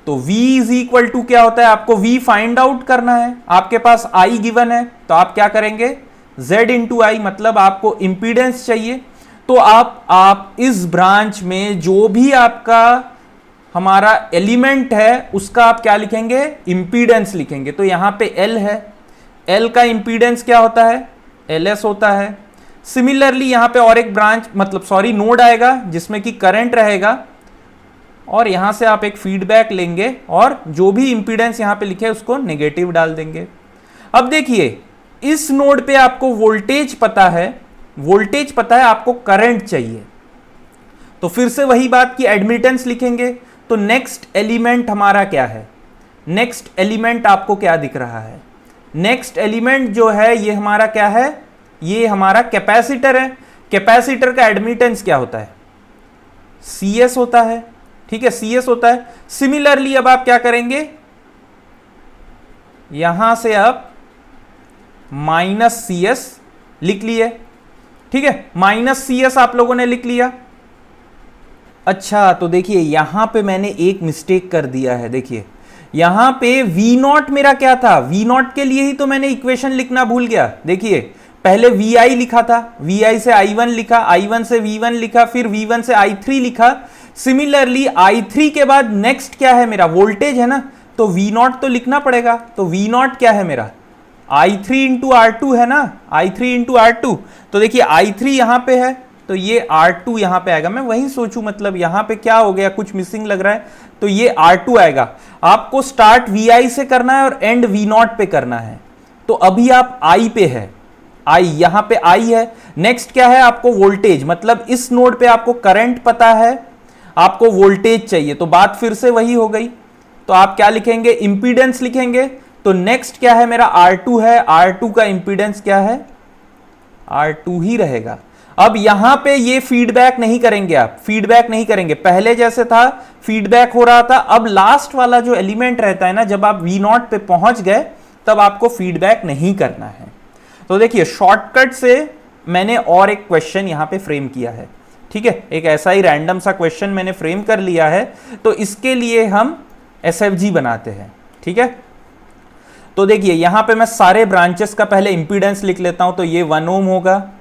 तो V इज इक्वल टू क्या होता है, आपको V फाइंड आउट करना है। आपके पास I गिवन है, तो आप क्या करेंगे, Z इंटू आई, मतलब आपको इंपीडेंस चाहिए। तो आप इस ब्रांच में जो भी आपका हमारा एलिमेंट है उसका आप क्या लिखेंगे, इंपीडेंस लिखेंगे। तो यहां पे L है, L का इंपीडेंस क्या होता है, LS होता है। सिमिलरली यहां पे और एक ब्रांच नोड आएगा जिसमें कि करंट रहेगा, और यहां से आप एक फीडबैक लेंगे और जो भी इंपीडेंस यहां पे लिखे उसको नेगेटिव डाल देंगे। अब देखिए इस नोड पे आपको वोल्टेज पता है, आपको करंट चाहिए, तो फिर से वही बात की एडमिटेंस लिखेंगे। तो नेक्स्ट एलिमेंट हमारा क्या है, नेक्स्ट एलिमेंट आपको क्या दिख रहा है, नेक्स्ट एलिमेंट जो है ये हमारा क्या है, ये हमारा कैपेसिटर है। कैपेसिटर का एडमिटेंस क्या होता है, CS होता है, ठीक है, CS होता है। सिमिलरली अब आप क्या करेंगे, यहां से आप -CS लिख लिए, ठीक है, -CS आप लोगों ने लिख लिया। अच्छा तो देखिए यहां पे मैंने एक मिस्टेक कर दिया है, देखिए यहां पे V0 मेरा क्या था, V0 के लिए ही तो मैंने इक्वेशन लिखना भूल गया। देखिए पहले VI लिखा था, VI से I1 लिखा, I1 से V1 लिखा, फिर V1 से I3 लिखा। सिमिलरली I3 के बाद नेक्स्ट क्या है मेरा, वोल्टेज है ना, तो V0 तो लिखना पड़ेगा। तो V0 क्या है मेरा, I3 इंटू R2 है ना, I3 इंटू R2। तो देखिए I3 यहां पे है तो ये R2 यहां पे आएगा। मैं वही सोचूं मतलब यहां पे क्या हो गया, कुछ मिसिंग लग रहा है, तो ये R2 आएगा। आपको स्टार्ट VI से करना है और एंड V0 पे करना है। तो अभी आप I पे है, I यहां पे I है। नेक्स्ट क्या है, आपको वोल्टेज, मतलब इस नोड पे आपको करंट पता है, आपको वोल्टेज चाहिए, तो बात फिर से वही हो गई। तो आप क्या लिखेंगे, इंपीडेंस लिखेंगे। तो नेक्स्ट क्या है मेरा, R2 है, R2 का इंपीडेंस क्या है, R2 ही रहेगा। अब यहां पे ये फीडबैक नहीं करेंगे, आप फीडबैक नहीं करेंगे, पहले जैसे था फीडबैक हो रहा था। अब लास्ट वाला जो एलिमेंट रहता है ना, जब आप V0 पे पहुंच गए तब आपको फीडबैक नहीं करना है। तो देखिए शॉर्टकट से मैंने और एक क्वेश्चन यहां पे फ्रेम किया है, ठीक है, एक ऐसा ही रैंडम सा क्वेश्चन मैंने फ्रेम कर लिया है। तो इसके लिए हम SFG बनाते हैं, ठीक है। तो देखिए यहां पे मैं सारे ब्रांचेस का पहले इंपीडेंस लिख लेता हूं। तो ये 1 ओम होगा,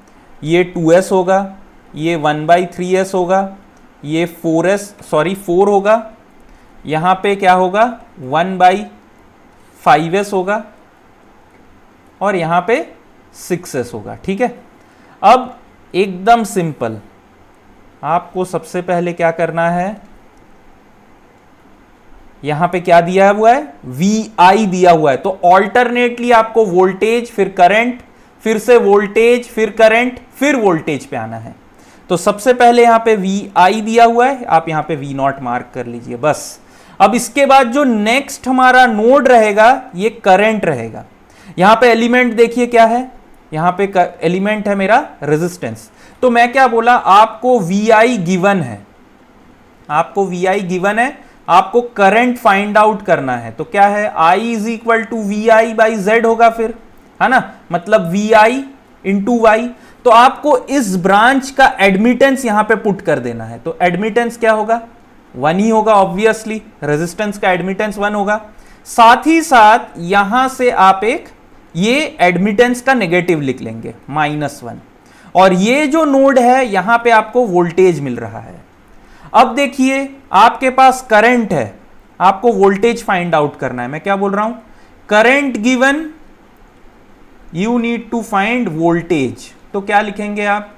ये 2S होगा, ये 1/3S होगा, ये 4 होगा, यहां पे क्या होगा 1/5S होगा, और यहां पे 6S होगा, ठीक है। अब एकदम सिंपल, आपको सबसे पहले क्या करना है, यहां पे क्या दिया हुआ है, VI दिया हुआ है। तो ऑल्टरनेटली आपको वोल्टेज फिर करंट, फिर से वोल्टेज फिर करंट फिर वोल्टेज पे आना है। तो सबसे पहले यहां पे VI दिया हुआ है, आप यहां पे V0 मार्क कर लीजिए बस। अब इसके बाद जो नेक्स्ट हमारा नोड रहेगा ये करंट रहेगा। यहां पे एलिमेंट देखिए क्या है, यहां पे एलिमेंट है मेरा रेजिस्टेंस। तो मैं क्या बोला, आपको VI गिवन है, आपको VI गिवन है, आपको करंट फाइंड आउट करना है। तो क्या है, I is equal to VI/Z होगा फिर, है ना, मतलब VI इंटू Y। तो आपको इस ब्रांच का एडमिटेंस यहां पे पुट कर देना है। तो एडमिटेंस क्या होगा, 1 ही होगा ऑब्वियसली, रेजिस्टेंस का एडमिटेंस 1 होगा। साथ ही साथ यहां से आप एक ये एडमिटेंस का नेगेटिव लिख लेंगे -1, और ये जो नोड है यहां पे आपको वोल्टेज मिल रहा है। अब देखिए आपके पास करंट है, आपको वोल्टेज फाइंड आउट करना है। मैं क्या बोल रहा हूं, current given, you need to find voltage. तो क्या लिखेंगे आप,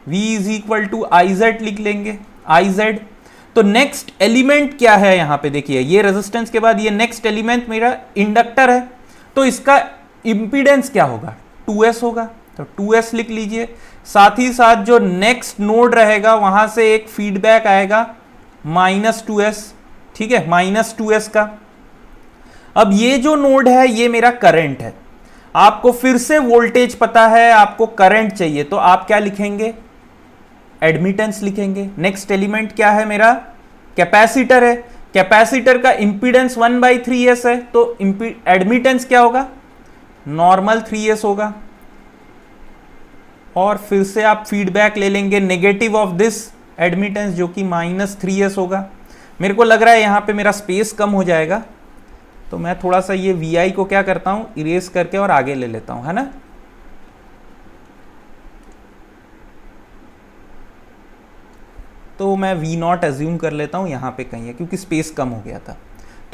V is equal to IZ लिख लेंगे, IZ। तो नेक्स्ट एलिमेंट क्या है यहां पे, देखिए ये रेजिस्टेंस के बाद ये नेक्स्ट एलिमेंट मेरा इंडक्टर है। तो इसका इंपीडेंस क्या होगा, 2S होगा। तो 2S लिख लीजिए। साथ ही साथ जो नेक्स्ट नोड रहेगा वहां से एक फीडबैक आएगा -2S, ठीक है, -2S का। अब ये जो नोड है ये मेरा करंट है, आपको फिर से वोल्टेज पता है, आपको करंट चाहिए, तो आप क्या लिखेंगे, एडमिटेंस लिखेंगे। नेक्स्ट एलिमेंट क्या है मेरा, कैपेसिटर है, कैपेसिटर का इंपीडेंस 1/3S है, तो एडमिटेंस क्या होगा, नॉर्मल 3S होगा। और फिर से आप फीडबैक ले लेंगे नेगेटिव ऑफ दिस एडमिटेंस जो कि -3S होगा। मेरे को लग रहा है यहां पे मेरा स्पेस कम हो जाएगा, तो मैं थोड़ा सा ये VI को क्या करता हूं, इरेज करके और आगे ले लेता हूं, है ना। तो मैं वी नॉट एज्यूम कर लेता हूँ यहाँ पे कहीं है, क्योंकि स्पेस कम हो गया था।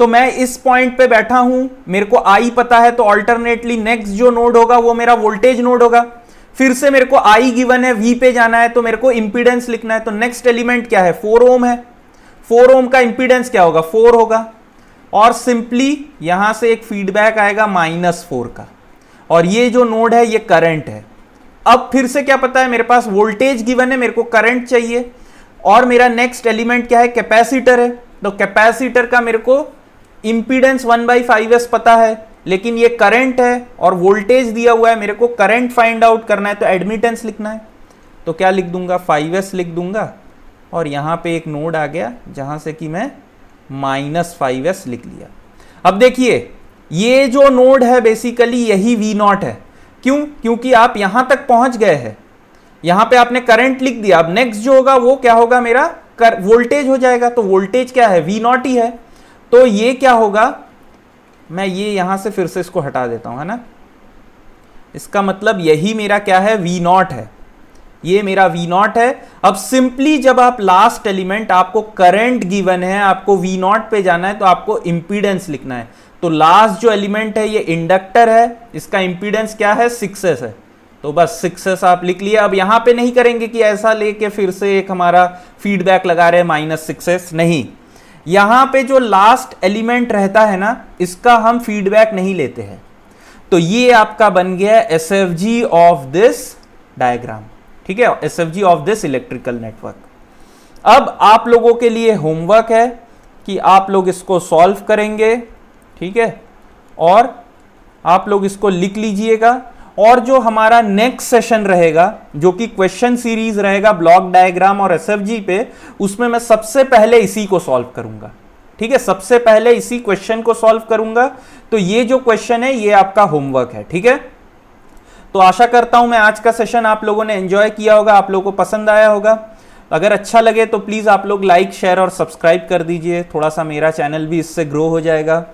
तो मैं इस पॉइंट पे बैठा हूं, मेरे को आई पता है, तो ऑल्टरनेटली नेक्स्ट जो नोड होगा वो मेरा वोल्टेज नोड होगा। फिर से मेरे को आई गिवन है, वी पे जाना है, तो मेरे को इंपीडेंस लिखना है। तो नेक्स्ट एलिमेंट क्या है, 4 ओम है। 4 ओम का इंपीडेंस क्या होगा, 4 होगा। और सिंपली यहां से एक फीडबैक आएगा -4 का, और ये जो नोड है ये करंट है। अब फिर से क्या पता है, मेरे पास वोल्टेज गिवन है, मेरे को करंट चाहिए, और मेरा नेक्स्ट एलिमेंट क्या है, कैपेसिटर है। तो कैपेसिटर का मेरे को इंपीडेंस 1/5s पता है, लेकिन ये करंट है और वोल्टेज दिया हुआ है, मेरे को करंट फाइंड आउट करना है, तो एडमिटेंस लिखना है। तो क्या लिख दूंगा, 5s लिख दूंगा, और यहां पे एक नोड आ गया जहां से कि मैं -5s लिख लिया। अब देखिए ये जो नोड है बेसिकली यही V0 है। क्यों, क्योंकि आप यहां तक पहुंच गए हैं, यहां पे आपने करंट लिख दिया। अब नेक्स्ट जो होगा वो क्या होगा, मेरा वोल्टेज हो जाएगा। तो वोल्टेज क्या है, V0 ही है। तो ये क्या होगा, मैं ये यहां से फिर से इसको हटा देता हूं, है ना। इसका मतलब यही मेरा क्या है, V0 है, ये मेरा V0 है। अब सिंपली जब आप लास्ट एलिमेंट, आपको करंट गिवन है, आपको V0 पे जाना है, तो आपको इंपीडेंस लिखना है। तो लास्ट जो एलिमेंट है ये इंडक्टर है, इसका इंपीडेंस क्या है, 6s है। तो बस 6s आप लिख लिया। अब यहां पे नहीं करेंगे कि ऐसा लेके फिर से एक हमारा फीडबैक लगा रहे -6s, नहीं। यहां पे जो लास्ट एलिमेंट रहता है ना, इसका हम फीडबैक नहीं लेते हैं। तो ये आपका बन गया SFG ऑफ दिस डायग्राम, ठीक है, SFG of this electrical network. अब आप लोगों के लिए होमवर्क है कि आप लोग इसको सॉल्व करेंगे, ठीक है, और आप लोग इसको लिख लीजिएगा। और जो हमारा नेक्स्ट सेशन रहेगा, जो कि क्वेश्चन सीरीज रहेगा ब्लॉक डायग्राम और SFG पे, उसमें मैं सबसे पहले इसी को सॉल्व करूंगा, ठीक है, सबसे पहले इसी क्वेश्चन को सॉल्व करूंगा। तो ये जो क्वेश्चन है ये आपका होमवर्क है, ठीक है। तो आशा करता हूं मैं आज का सेशन आप लोगों ने एंजॉय किया होगा, आप लोगों को पसंद आया होगा। अगर अच्छा लगे तो प्लीज आप लोग लाइक, शेयर और सब्सक्राइब कर दीजिए, थोड़ा सा मेरा चैनल भी इससे ग्रो हो जाएगा।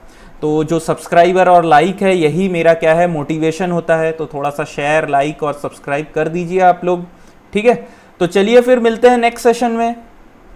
तो जो सब्सक्राइबर और लाइक है यही मेरा क्या है, मोटिवेशन होता है। तो थोड़ा सा शेयर, लाइक और सब्सक्राइब कर दीजिए आप लोग, ठीक है। तो चलिए फिर मिलते हैं नेक्स्ट सेशन में।